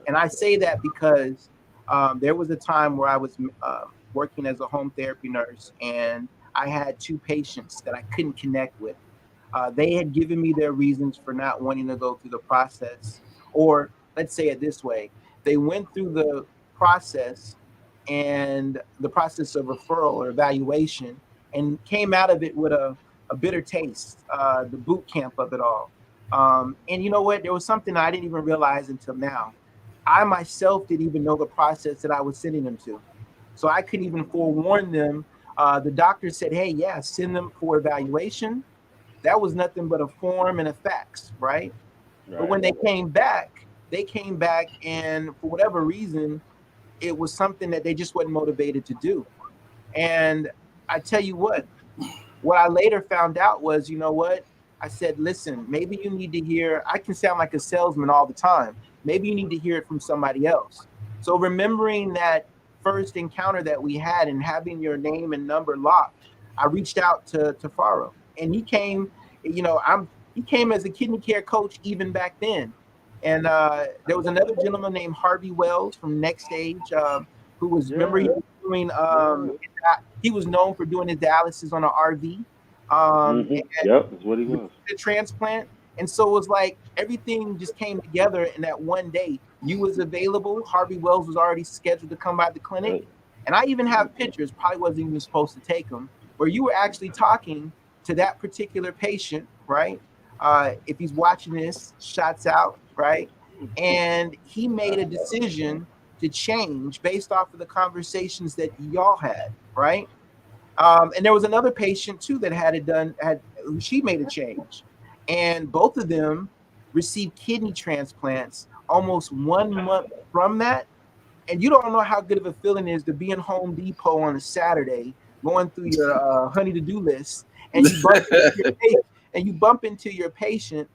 And I say that because there was a time where I was working as a home therapy nurse, and I had two patients that I couldn't connect with. They had given me their reasons for not wanting to go through the process, or let's say it this way: they went through the process and the process of referral or evaluation, and came out of it with a bitter taste, the boot camp of it all. And you know what? There was something I didn't even realize until now. I myself didn't even know the process that I was sending them to. So I couldn't even forewarn them. The doctor said, hey, yeah, send them for evaluation. That was nothing but a form and a fax, right? But when Right. they came back, and for whatever reason, it was something that they just wasn't motivated to do. And I tell you what I later found out was, you know what? I said, listen, maybe you need to hear, I can sound like a salesman all the time. Maybe you need to hear it from somebody else. So remembering that first encounter that we had and having your name and number locked, I reached out to Faro, and he came, he came as a kidney care coach even back then. And there was another gentleman named Harvey Wells from Next Stage, who was, remember, he Yeah. was doing, Yeah. he was known for doing his dialysis on an RV. And Yep. That's what he was. the transplant. And so it was like everything just came together in that one day. You was available. Harvey Wells was already scheduled to come by the clinic. Right. And I even have pictures, probably wasn't even supposed to take them, where you were actually talking to that particular patient, right? If he's watching this, shots out, right? And he made a decision to change based off of the conversations that y'all had, right? And there was another patient too that had it done, she made a change. And both of them received kidney transplants almost 1 month from that. And you don't know how good of a feeling it is to be in Home Depot on a Saturday, going through your honey to do list, and you bump into your patient,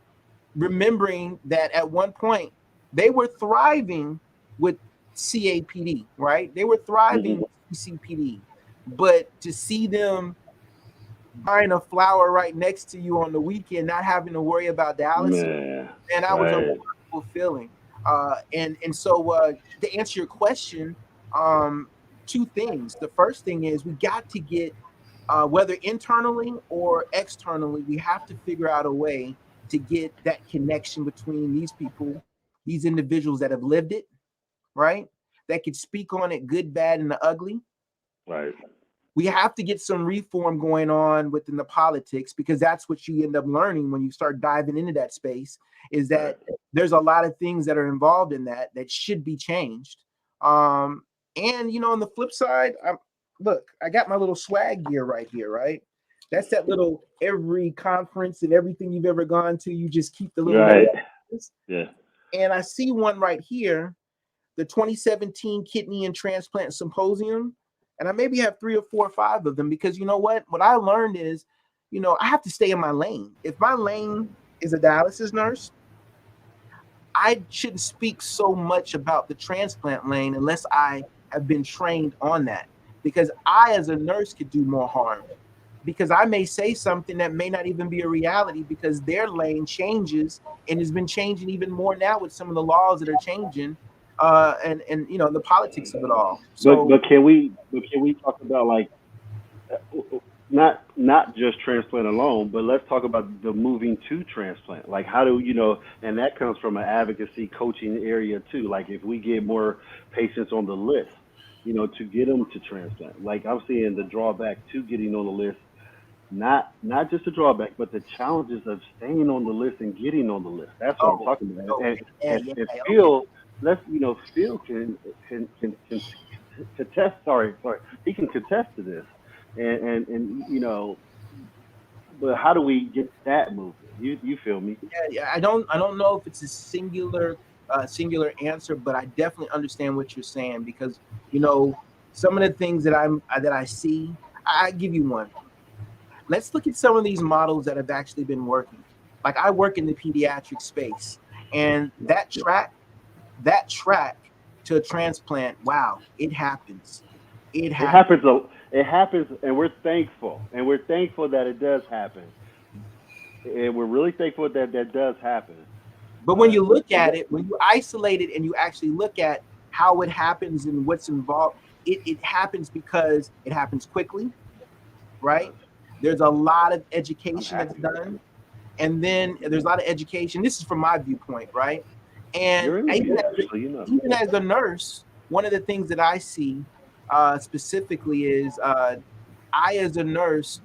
remembering that at one point they were thriving with CAPD, right? They were thriving Hmm. with CCPD, but to see them buying a flower right next to you on the weekend, not having to worry about dialysis, Man. and that was a Right. wonderful feeling. And so to answer your question, um, two things. The first thing is we got to get, whether internally or externally, we have to figure out a way to get that connection between these people, these individuals that have lived it, right? That could speak on it, good, bad, and the ugly. Right. We have to get some reform going on within the politics, because that's what you end up learning when you start diving into that space, is Right. that there's a lot of things that are involved in that should be changed. And on the flip side, look, I got my little swag gear right here, right? That's that little, every conference and everything you've ever gone to, you just keep the little Right. notes. Yeah. And I see one right here, the 2017 Kidney and Transplant Symposium. And I maybe have 3 or 4 or 5 of them, because you know what I learned is, I have to stay in my lane. If my lane is a dialysis nurse, I shouldn't speak so much about the transplant lane unless I have been trained on that, because I, as a nurse, could do more harm, because I may say something that may not even be a reality because their lane changes and has been changing even more now with some of the laws that are changing, and the politics of it all. But So can we talk about like not just transplant alone, but let's talk about the moving to transplant. Like how do you know, and that comes from an advocacy coaching area too. Like if we get more patients on the list, to get them to transplant. Like I'm seeing the drawback to getting on the list, not just the drawback, but the challenges of staying on the list and getting on the list. That's what I'm oh, talking about. okay, yeah, And, yeah, and okay. Phil, Phil can contest. Sorry, he can contest to this. And but how do we get that moving? You feel me? Yeah, I don't know if it's a singular answer, but I definitely understand what you're saying, because you know some of the things that I see. I give you one. Let's look at some of these models that have actually been working. Like, I work in the pediatric space, and that track to a transplant, wow, it happens. It It happens. happens. It happens, and we're thankful, that it does happen, and we're really thankful that that does happen. But when you But look we at got it, when you isolate it and you actually look at how it happens and what's involved, it happens because it happens quickly, right? There's a lot of I'm education that's happy. done. And then there's a lot of education. This is from my viewpoint, right? And You're even interviewed, as, so you know. even as a nurse, one of the things that I see specifically is I, as a nurse,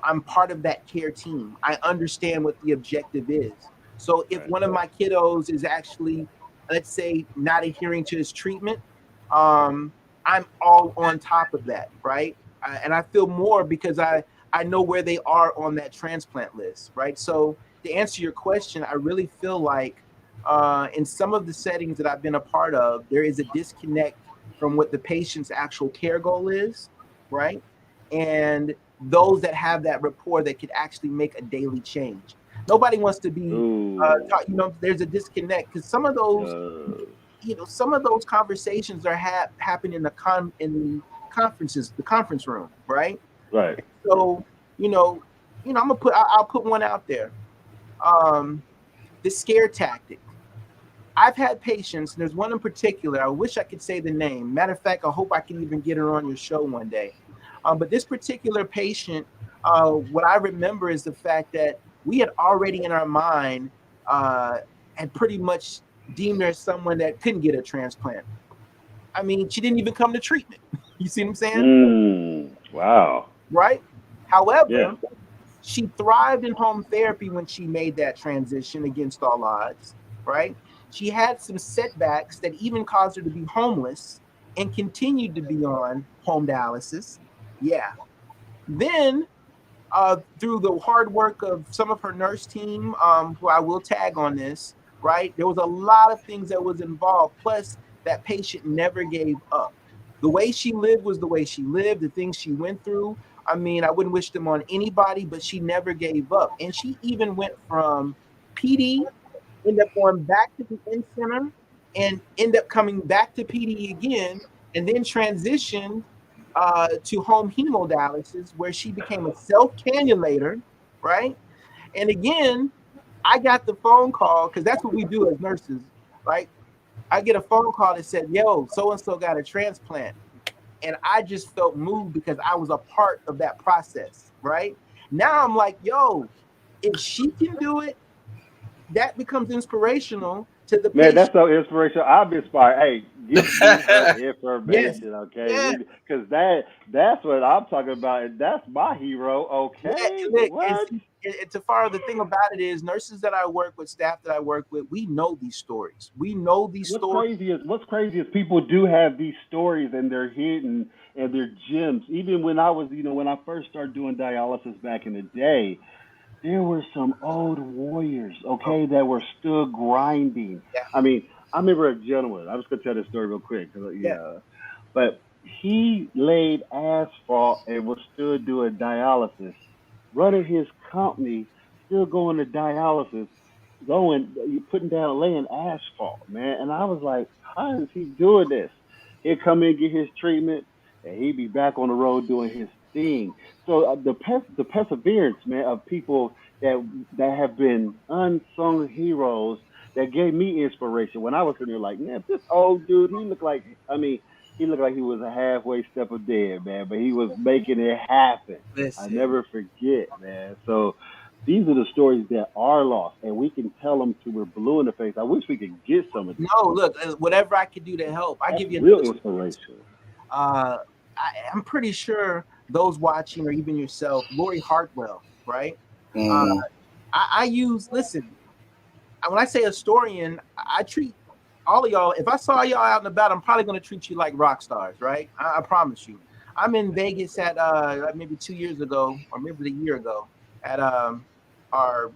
I'm part of that care team. I understand what the objective is. So if Right. one of my kiddos is actually, let's say, not adhering to his treatment, um, I'm all on top of that, right? And I feel more because I know where they are on that transplant list, right? So to answer your question, I really feel like in some of the settings that I've been a part of, there is a disconnect from what the patient's actual care goal is, right? And those that have that rapport that could actually make a daily change. Nobody wants to be Ooh. taught, there's a disconnect because Uh, some of those conversations are happen in the conferences, the conference room, right? right. So, you know, I'll put one out there. Um, the scare tactic. I've had patients, and there's one in particular. I wish I could say the name. Matter of fact, I hope I can even get her on your show one day. But this particular patient, what I remember is the fact that we had already in our mind uh, had pretty much deemed her as someone that couldn't get a transplant. I mean, she didn't even come to treatment. You see what I'm saying? Wow. Right? Yeah. However, she thrived in home therapy when she made that transition against all odds, right? She had some setbacks that even caused her to be homeless and continued to be on home dialysis. Yeah. Then, through the hard work of some of her nurse team, who I will tag on this, right? There was a lot of things that was involved. Plus, that patient never gave up. The way she lived was the way she lived. The things she went through. I mean, I wouldn't wish them on anybody, but she never gave up. And she even went from PD, ended up going back to the in center, and end up coming back to PD again, and then transitioned to home hemodialysis, where she became a self cannulator, right? And again, I got the phone call because that's what we do as nurses, right? I get a phone call that said, "Yo, so and so got a transplant," and I just felt moved because I was a part of that process, right? Now I'm like, "Yo, if she can do it, that becomes inspirational to the Man, patient." that's so inspirational. I'm inspired. Hey, give me her Yes, information, okay? yeah, Because that's what I'm talking about, and that's my hero. yeah. Okay, And look, and what? see, and Tafara, the thing about it is, nurses that I work with, staff that I work with, we know these stories. We know these stories. What's crazy is people do have these stories and they're hidden and they're gems. Even when I was, when I first started doing dialysis back in the day, there were some old warriors, Oh, okay, that were still grinding. yeah, I mean, I remember a gentleman. I'm just gonna tell this story real quick, 'cause, yeah. but he laid asphalt and was still doing dialysis, running his company, still going to dialysis, putting down, laying asphalt, man. And I was like, how is he doing this? He'd come in, get his treatment, and he'd be back on the road doing his thing. So the perseverance, man, of people that have been unsung heroes that gave me inspiration. When I was sitting there, like, man, this old dude, he looked like he was a halfway step of dead, man, but he was making it happen. I Listen, never forget, man. So these are the stories that are lost, and we can tell them till we're blue in the face. I wish we could get some of these no, stories. look, whatever I could do to help. I That's give you real another story. inspiration. Uh, I'm pretty sure those watching, or even yourself, Lori Hartwell, right? Uh, Mhm. I use, listen, when I say historian, I treat all of y'all. If I saw y'all out and about, I'm probably going to treat you like rock stars, right? I promise you. I'm in Vegas at maybe 2 years ago, or maybe a year ago, at our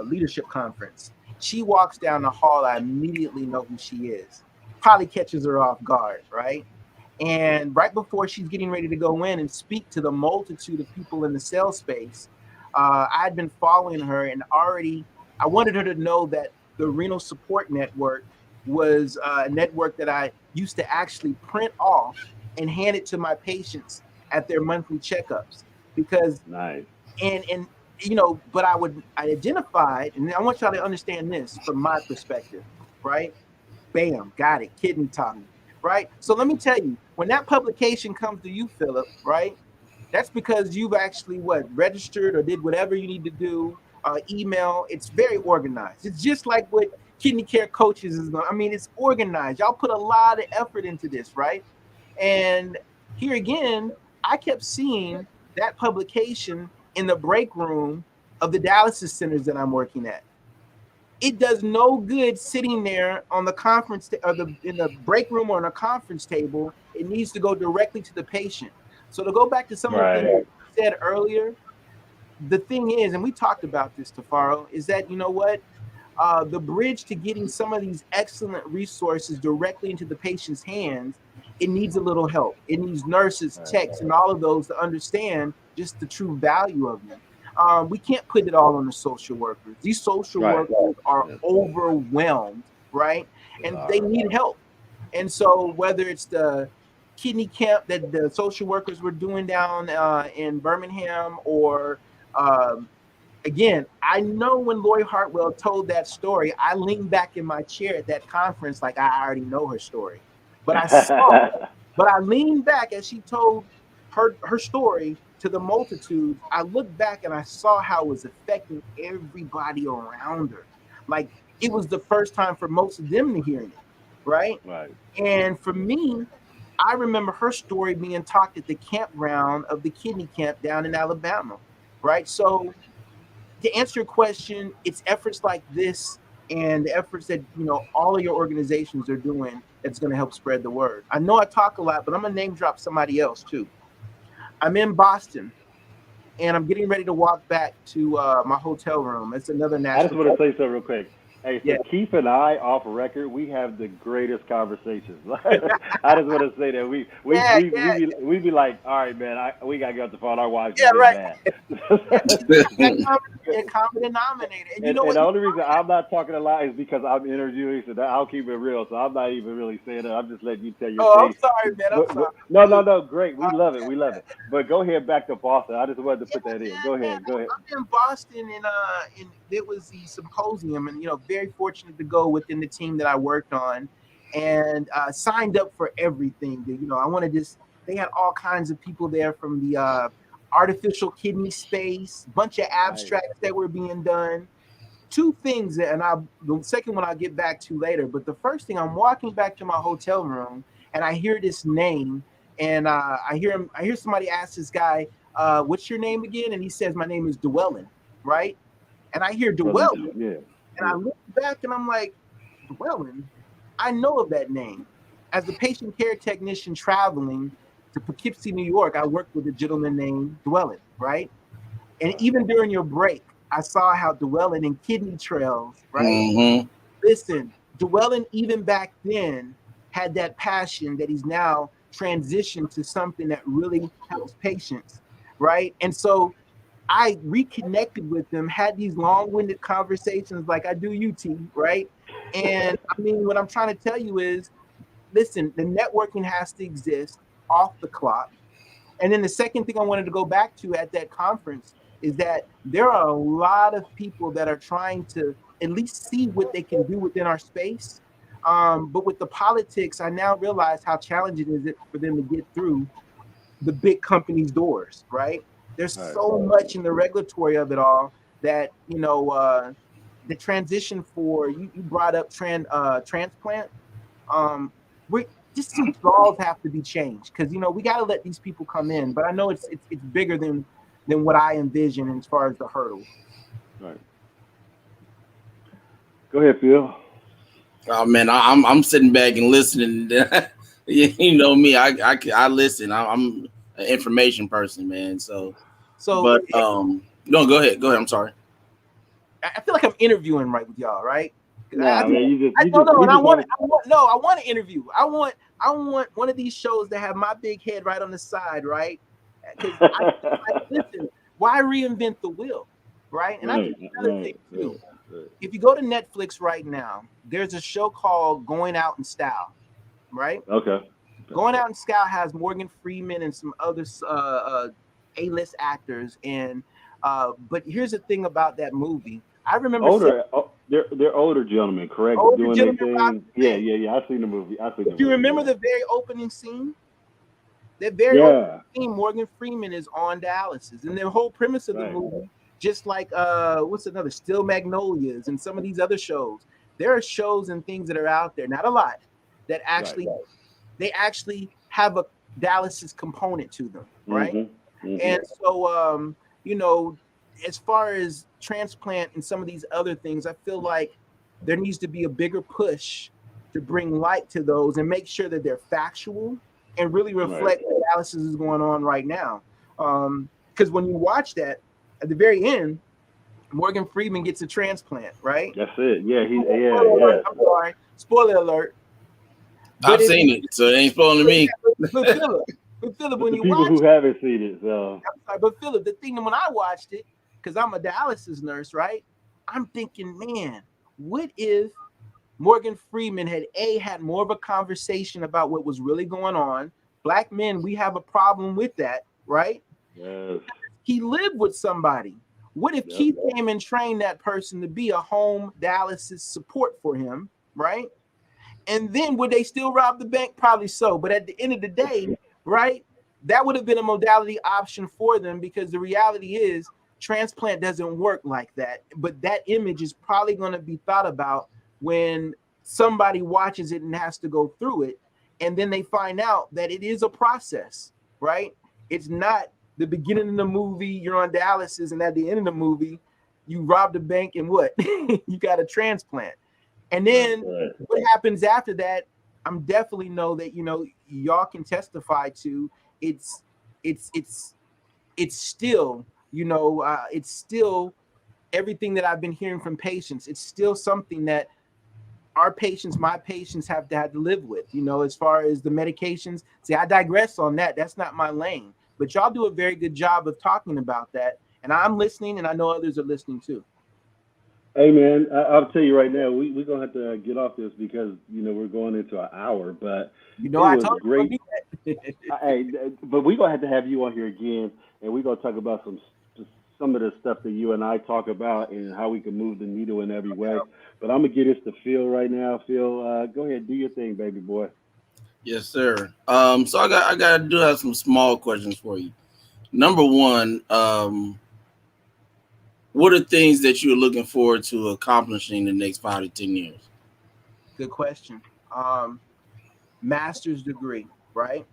leadership conference. She walks down the hall, I immediately know who she is. Probably catches her off guard, right? And right before she's getting ready to go in and speak to the multitude of people in the sales space, I'd been following her and already I wanted her to know that the Renal Support Network was a network that I used to actually print off and hand it to my patients at their monthly checkups because Nice. and you know, but I identified, and I want y'all to understand this from my perspective, right? Bam, got it, kidney talk, right? So let me tell you, when that publication comes to you, Philip, right? That's because you've actually what registered or did whatever you need to do. Email. It's very organized. It's just like what kidney care coaches is. I mean, it's organized. Y'all put a lot of effort into this, right? And here again, I kept seeing that publication in the break room of the dialysis centers that I'm working at. It does no good sitting there on the conference or the in the break room or on a conference table. It needs to go directly to the patient. So to go back to some of the things Right. you said earlier, the thing is, and we talked about this, Tafaro, is that you know what? The bridge to getting some of these excellent resources directly into the patient's hands, it needs a little help. It needs nurses, Right. techs, and all of those to understand just the true value of them. We can't put it all on the social workers. These social Right. workers are Yes, overwhelmed, right? they And they are. need help. And so, whether it's the kidney camp that the social workers were doing down in Birmingham, or um, again, I know when Lori Hartwell told that story, I leaned back in my chair at that conference like I already know her story. But I saw, but I leaned back as she told her story to the multitude. I looked back and I saw how it was affecting everybody around her. Like it was the first time for most of them to hearing it, right? Right. And for me, I remember her story being talked at the campground of the kidney camp down in Alabama, right? So to answer your question, it's efforts like this and the efforts that you know all of your organizations are doing that's going to help spread the word. I know I talk a lot, but I'm gonna name drop somebody else too. I'm in Boston and I'm getting ready to walk back to my hotel room. It's another I just national. want to say something real quick. Hey, Yeah, so Keith and I, off record, we have the greatest conversations. I just want to say that yeah, yeah, we be like, all right, man, we gotta get off the phone. Our wives yeah, gonna get right. mad. Yeah, that common denominator, and you know And what? the only reason I'm not talking a lot is because I'm interviewing, so I'll keep it real. So I'm not even really saying it. I'm just letting you tell your Oh, I'm case. sorry, man. I'm sorry. But no, no, Hey, no, great. We love it. yeah, We love it. But go ahead back to Boston. I just wanted to yeah, put that in. yeah, Go yeah. ahead. Go ahead. I'm in Boston, and it was the symposium, and you know, very fortunate to go within the team that I worked on, and signed up for everything. You know, I wanted this. They had all kinds of people there from the artificial kidney space, bunch of Nice. abstracts that were being done. Two things, and the second one I'll get back to later. But the first thing, I'm walking back to my hotel room, and I hear this name, and I hear somebody ask this guy, "What's your name again?" And he says, "My name is Dwellin," right? And I hear Brother, Dwellin, yeah. and I look back, and I'm like, Dwellin, I know of that name. As a patient care technician traveling to Poughkeepsie, New York, I worked with a gentleman named Dwellin, right? And Right. even during your break, I saw how Dwellin and Kidney Trails, right? Mhm. Listen, Dwellin even back then had that passion that he's now transitioned to something that really helps patients, right? And so I reconnected with them, had these long-winded conversations like I do UT, right? And I mean, what I'm trying to tell you is, listen, the networking has to exist off the clock. And then the second thing I wanted to go back to at that conference is that there are a lot of people that are trying to at least see what they can do within our space. But with the politics, I now realize how challenging is it for them to get through the big companies' doors, right? There's Right. so much in the regulatory of it all that, the transition for you brought up transplant. We just some laws have to be changed because we got to let these people come in. But I know it's bigger than what I envision as far as the hurdles. Right. Go ahead, Phil. Oh man, I'm sitting back and listening. You know me, I listen. I'm an information person, man. So, So but no, go ahead. I'm sorry. I feel like I'm interviewing right with y'all, right? Nah, man, you I just don't know, we and just want I want to interview. I want one of these shows to have my big head right on the side, right? Because listen, why reinvent the wheel, right? And I think another thing too. right. If you go to Netflix right now, there's a show called Going Out in Style, right? Okay. Going Out in Style has Morgan Freeman and some other A-list actors, and but here's the thing about that movie. I remember They're older gentlemen, correct? older Doing their gentlemen robbing thing. the Yeah, bank. yeah, yeah. I've seen the movie. If you remember the very opening scene, that very opening Yeah. scene, Morgan Freeman is on dialysis, and the whole premise of the Right. movie, just like what's another, Still Magnolias, and some of these other shows. There are shows and things that are out there, not a lot, that actually they actually have a dialysis component to them, right? And so, as far as transplant and some of these other things, I feel like there needs to be a bigger push to bring light to those and make sure that they're factual and really reflect what dialysis is going on right now. Because when you watch that, at the very end, Morgan Freeman gets a transplant, right? That's it. Yeah, I'm sorry, spoiler alert. I've seen it, so it ain't spoiling me. But Philip, when the you people watch who haven't seen it, so I'm sorry, but Philip, the thing when I watched it, because I'm a dialysis nurse, right? I'm thinking, man, what if Morgan Freeman had more of a conversation about what was really going on? Black men, we have a problem with that, right? yes. He lived with somebody. What if Keith came and trained that person to be a home dialysis support for him, right? And then would they still rob the bank? Probably so. But at the end of the day, right, that would have been a modality option for them because the reality is transplant doesn't work like that. But that image is probably going to be thought about when somebody watches it and has to go through it. And then they find out that it is a process, right? It's not the beginning of the movie, you're on dialysis, and at the end of the movie, you robbed the bank and what? You got a transplant. And then what happens after that, I'm definitely know that y'all can testify to it's still it's still everything that I've been hearing from patients. It's still something that my patients have to live with, as far as the medications. See, I digress on that. That's not my lane, but y'all do a very good job of talking about that. And I'm listening, and I know others are listening too. Hey man, I'll tell you right now, we're gonna have to get off this because we're going into an hour. But I it was told great. you that. Hey, but we're gonna have to have you on here again, and we're gonna talk about some of the stuff that you and I talk about and how we can move the needle in every way. But I'm gonna get this to Phil right now. Phil, go ahead, do your thing, baby boy. Yes, sir. So I do have some small questions for you. Number one, what are things that you're looking forward to accomplishing in the next 5 to 10 years? Good question. Master's degree, right?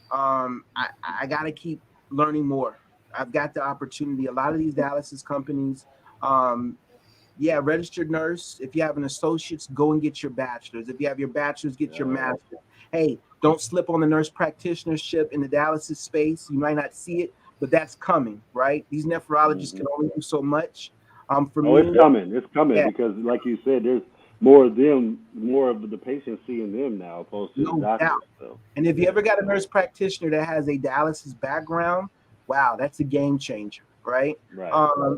I got to keep learning more. I've got the opportunity. A lot of these dialysis companies, registered nurse. If you have an associate's, go and get your bachelor's. If you have your bachelor's, get your master's. Hey, don't slip on the nurse practitionership in the dialysis space. You might not see it, but that's coming, right? These nephrologists can only do so much. For me, it's coming because, like you said, there's more of the patients seeing them now, opposed to the doctors. So. And if you ever got a nurse practitioner that has a dialysis background, wow, that's a game changer. right? Right.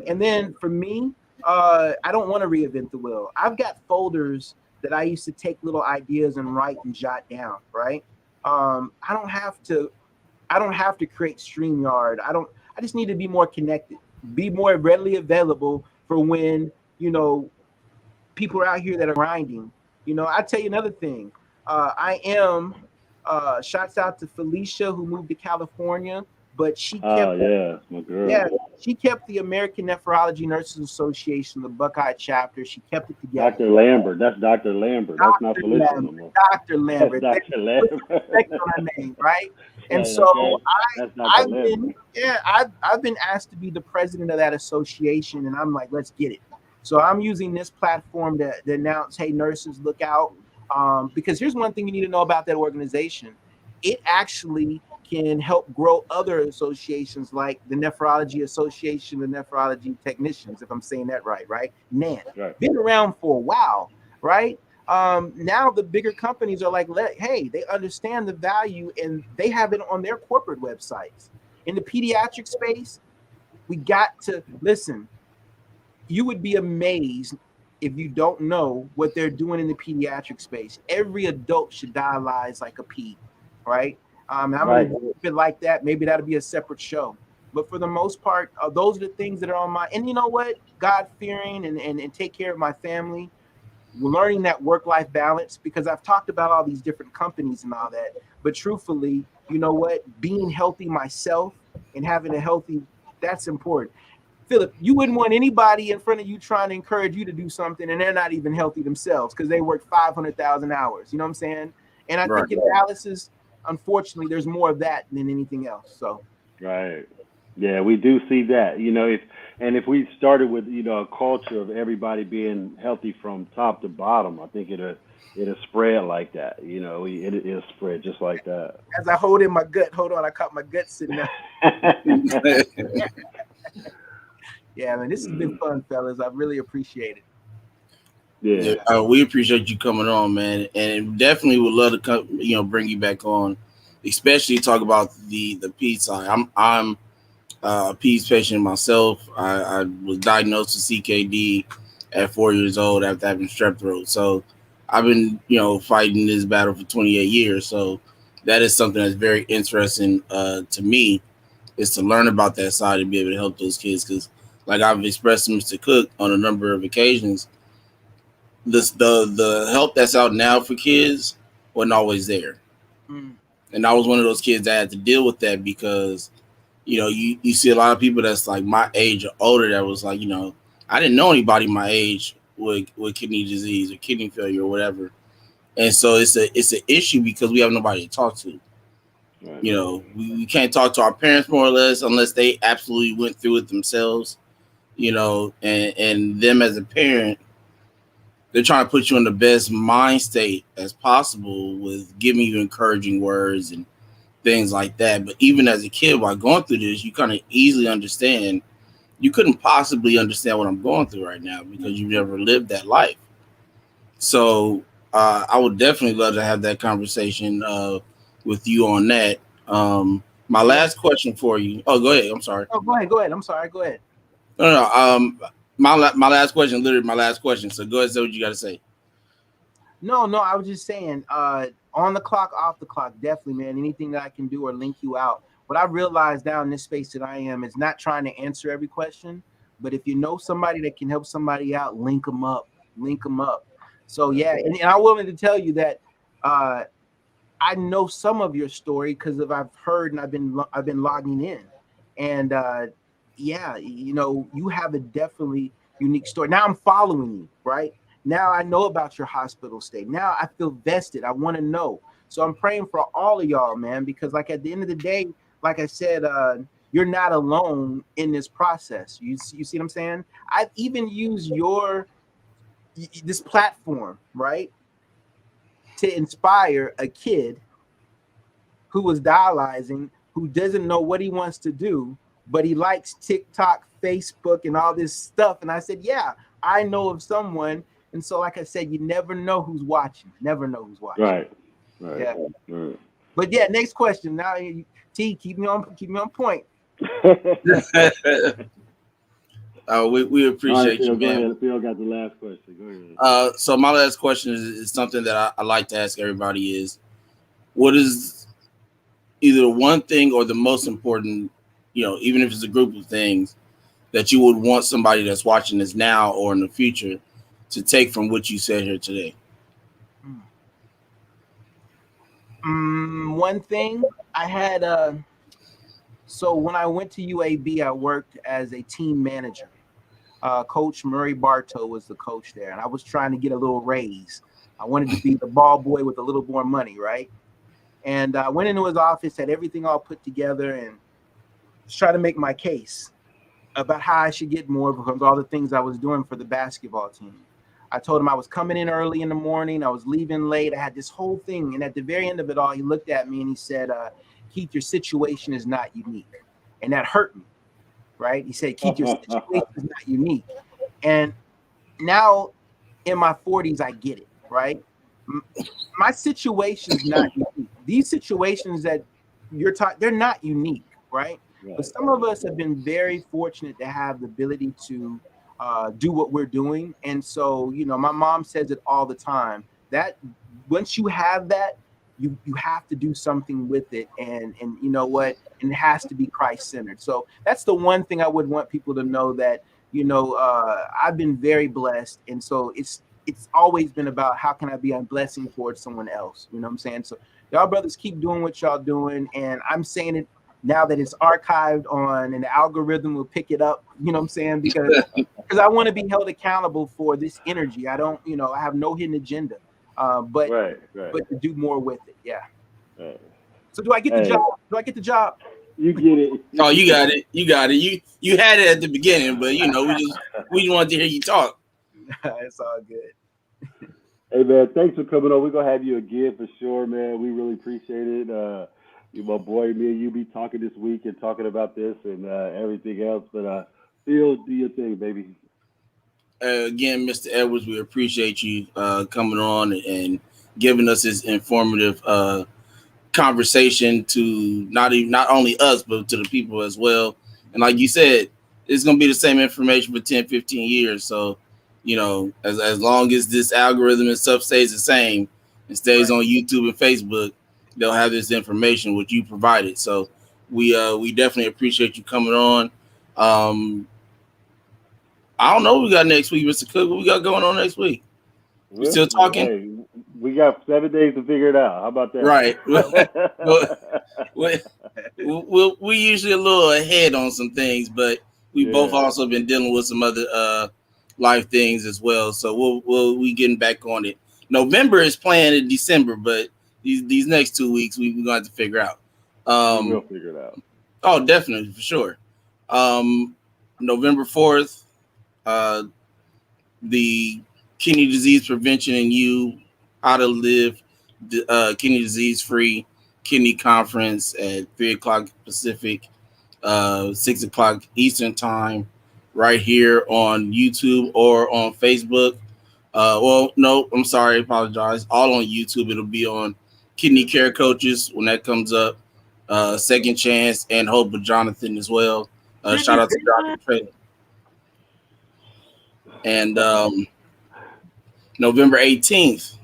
And then for me, I don't want to reinvent the wheel. I've got folders that I used to take little ideas and write and jot down, right? I don't have to. I don't have to create StreamYard. I just need to be more connected, be more readily available for when people are out here that are grinding. I tell you another thing. I am. Shouts out to Felicia who moved to California, but she Oh kept yeah, my girl. yeah, she kept the American Nephrology Nurses Association, the Buckeye chapter. She kept it together. Dr. Lambert. That's Dr. Lambert. That's not Dr. Felicia no Lambert, more. Dr. That's Lambert. Dr. Lambert. Respect on her name, right? And Right, so okay. That's Dr. I've Lambert. I've been asked to be the president of that association, and I'm like, let's get it. So I'm using this platform to announce, hey, nurses, look out. Because here's one thing you need to know about that organization. It actually can help grow other associations like the Nephrology Association of Nephrology Technicians, if I'm saying that right? NAN. Right. Been around for a while, right? Now the bigger companies are like, hey, they understand the value and they have it on their corporate websites. In the pediatric space, we got to listen. You would be amazed if you don't know what they're doing in the pediatric space. Every adult should dialyze like a ped, right? I'm Right. going to keep it like that. Maybe that'll be a separate show. But for the most part, those are the things that are on my, and you know what? God-fearing and take care of my family, learning that work-life balance, because I've talked about all these different companies and all that. But truthfully, you know what? Being healthy myself and having a healthy, that's important. Philip, you wouldn't want anybody in front of you trying to encourage you to do something and they're not even healthy themselves because they work 500,000 hours. You know what I'm saying? And I think in Dallas, unfortunately, there's more of that than anything else. So, right. Yeah, we do see that. If we started with a culture of everybody being healthy from top to bottom, I think it'll spread like that. It'll spread just like that. As I hold in my gut, hold on, I caught my gut sitting there. Yeah, man, this has been fun, fellas. I really appreciate it. Yeah, we appreciate you coming on, man, and definitely would love to come, bring you back on, especially talk about the peds side. I'm a peds patient myself. I was diagnosed with CKD at 4 years old after having strep throat. So I've been, fighting this battle for 28 years. So that is something that's very interesting to me, is to learn about that side and be able to help those kids. Because, like I've expressed to Mr. Cook on a number of occasions, the help that's out now for kids wasn't always there. And I was one of those kids that had to deal with that because, you see a lot of people that's like my age or older that was like, I didn't know anybody my age with kidney disease or kidney failure or whatever. And so it's an issue because we have nobody to talk to. Right. We can't talk to our parents more or less unless they absolutely went through it themselves, and them as a parent, they're trying to put you in the best mind state as possible with giving you encouraging words and things like that. But even as a kid, while going through this, you kind of easily understand. You couldn't possibly understand what I'm going through right now because you've never lived that life. So I would definitely love to have that conversation with you on that. My last question for you. Oh, go ahead. I'm sorry. Oh, go ahead. I'm sorry. Go ahead. No. My last question, literally my last question. So go ahead and say what you got to say. No, I was just saying, on the clock, off the clock, definitely, man. Anything that I can do or link you out. What I realized down in this space that I am is not trying to answer every question, but if you know somebody that can help somebody out, link them up. So yeah, and I'm willing to tell you that I know some of your story because I've heard and I've been logging in, and yeah, you have a definitely unique story. Now I'm following you, right? Now I know about your hospital stay. Now I feel vested. I want to know. So I'm praying for all of y'all, man, because like at the end of the day, like I said, you're not alone in this process. You see what I'm saying? I've even used this platform, right, to inspire a kid who was dialyzing, who doesn't know what he wants to do, but he likes TikTok, Facebook, and all this stuff. And I said, yeah, I know of someone. And so, like I said, you never know who's watching. Right. Yeah. Right. But yeah, next question. Now, T, keep me on point. We All right, appreciate Phil, you, go man. ahead. Phil got the last question. Go ahead. So my last question is something that I like to ask everybody is, what is either one thing or the most important, even if it's a group of things that you would want somebody that's watching this now or in the future to take from what you said here today? One thing I had, so when I went to UAB, I worked as a team manager. Coach Murray Bartow was the coach there, and I was trying to get a little raise. I wanted to be the ball boy with a little more money, right? And I went into his office, had everything all put together, and was trying to make my case about how I should get more because all the things I was doing for the basketball team. I told him I was coming in early in the morning, I was leaving late, I had this whole thing, and at the very end of it all, he looked at me and he said, Keith, your situation is not unique. And that hurt me. Right? He said, Keith, your situation is not unique. And now in my 40s, I get it, right? My situation is not unique. These situations that you're talking, they're not unique, right? But some of us have been very fortunate to have the ability to do what we're doing. And so, my mom says it all the time, that once you have that, you have to do something with it, and you know what, and it has to be Christ-centered. So that's the one thing I would want people to know, that I've been very blessed, and so it's always been about how can I be a blessing towards someone else. You know what I'm saying? So y'all brothers keep doing what y'all doing, and I'm saying it now that it's archived on, and the algorithm will pick it up. You know what I'm saying? Because I want to be held accountable for this energy. I don't, I have no hidden agenda. But to do more with it, yeah. Right. So do I get the job? Do I get the job? You get it. Oh, you got it. You got it. You had it at the beginning, but we just wanted to hear you talk. It's all good. Hey man, thanks for coming on. We're gonna have you again for sure, man. We really appreciate it. You my boy, me and you be talking this week and talking about this and everything else. But Phil, do your thing, baby. Again, Mr. Edwards, we appreciate you coming on and giving us this informative conversation to not only us, but to the people as well. And like you said, it's going to be the same information for 10, 15 years. So, as long as this algorithm and stuff stays the same and stays on YouTube and Facebook, they'll have this information which you provided. So we definitely appreciate you coming on. I don't know what we got next week, Mr. Cook. What we got going on next week? We still talking? Hey, we got 7 days to figure it out. How about that? Right. We're usually a little ahead on some things, but we both also been dealing with some other life things as well. So we getting back on it. November is planned in December, but these next 2 weeks we're gonna have to figure out. We'll figure it out. Oh, definitely, for sure. November 4th. The Kidney Disease Prevention and You, How to Live Kidney Disease Free Kidney Conference at 3:00 Pacific, 6:00 Eastern Time, right here on YouTube or on Facebook. No, I'm sorry, I apologize. All on YouTube. It'll be on Kidney Care Coaches when that comes up. Second Chance and Hope with Jonathan as well. Shout out to Dr. Trey. And November 18th,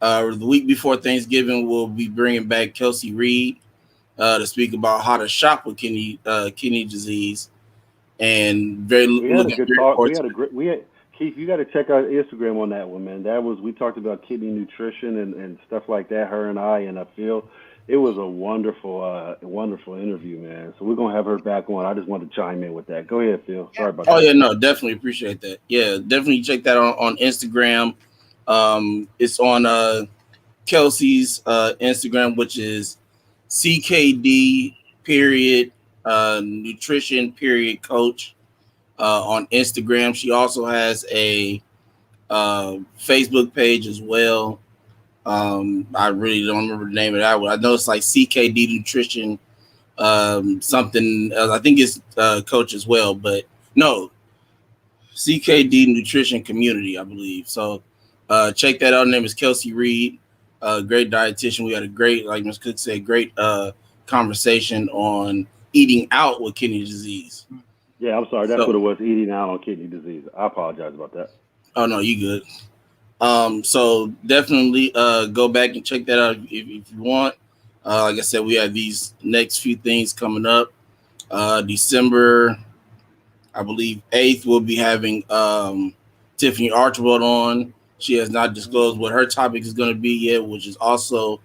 the week before Thanksgiving, we'll be bringing back Kelsey Reed to speak about how to shop with kidney disease. And we had Keith, you got to check out Instagram on that one, man. We talked about kidney nutrition and stuff like that. Her and I feel it was a wonderful interview, man. So we're gonna have her back on. I just wanted to chime in with that. Go ahead, Phil. Sorry about that. Oh yeah, no, definitely appreciate that. Yeah, definitely check that on Instagram. It's on Kelsey's Instagram, which is CKD nutrition coach on Instagram. She also has a Facebook page as well. I really don't remember the name of that one. I know it's like CKD Nutrition, something else. I think it's coach as well, but no, CKD Nutrition Community, I believe. So check that out. Her name is Kelsey Reed, great dietitian. We had a great, like Ms. Cook said, great conversation on eating out with kidney disease. Yeah, I'm sorry. That's So- what it was. Eating out on kidney disease. I apologize about that. Oh no, you good. So definitely go back and check that out if you want. Like I said, we have these next few things coming up. December, I believe 8th, we'll be having Tiffany Archibald on. She has not disclosed what her topic is going to be yet, which is also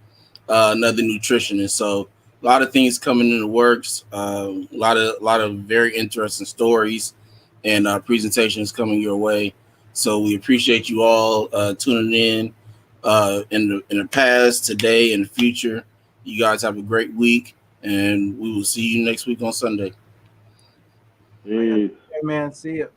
another nutritionist. So a lot of things coming in the works. A lot of very interesting stories and presentations coming your way. So we appreciate you all tuning in in the past, today, and the future. You guys have a great week, and we will see you next week on Sunday. Peace. Hey man, see you.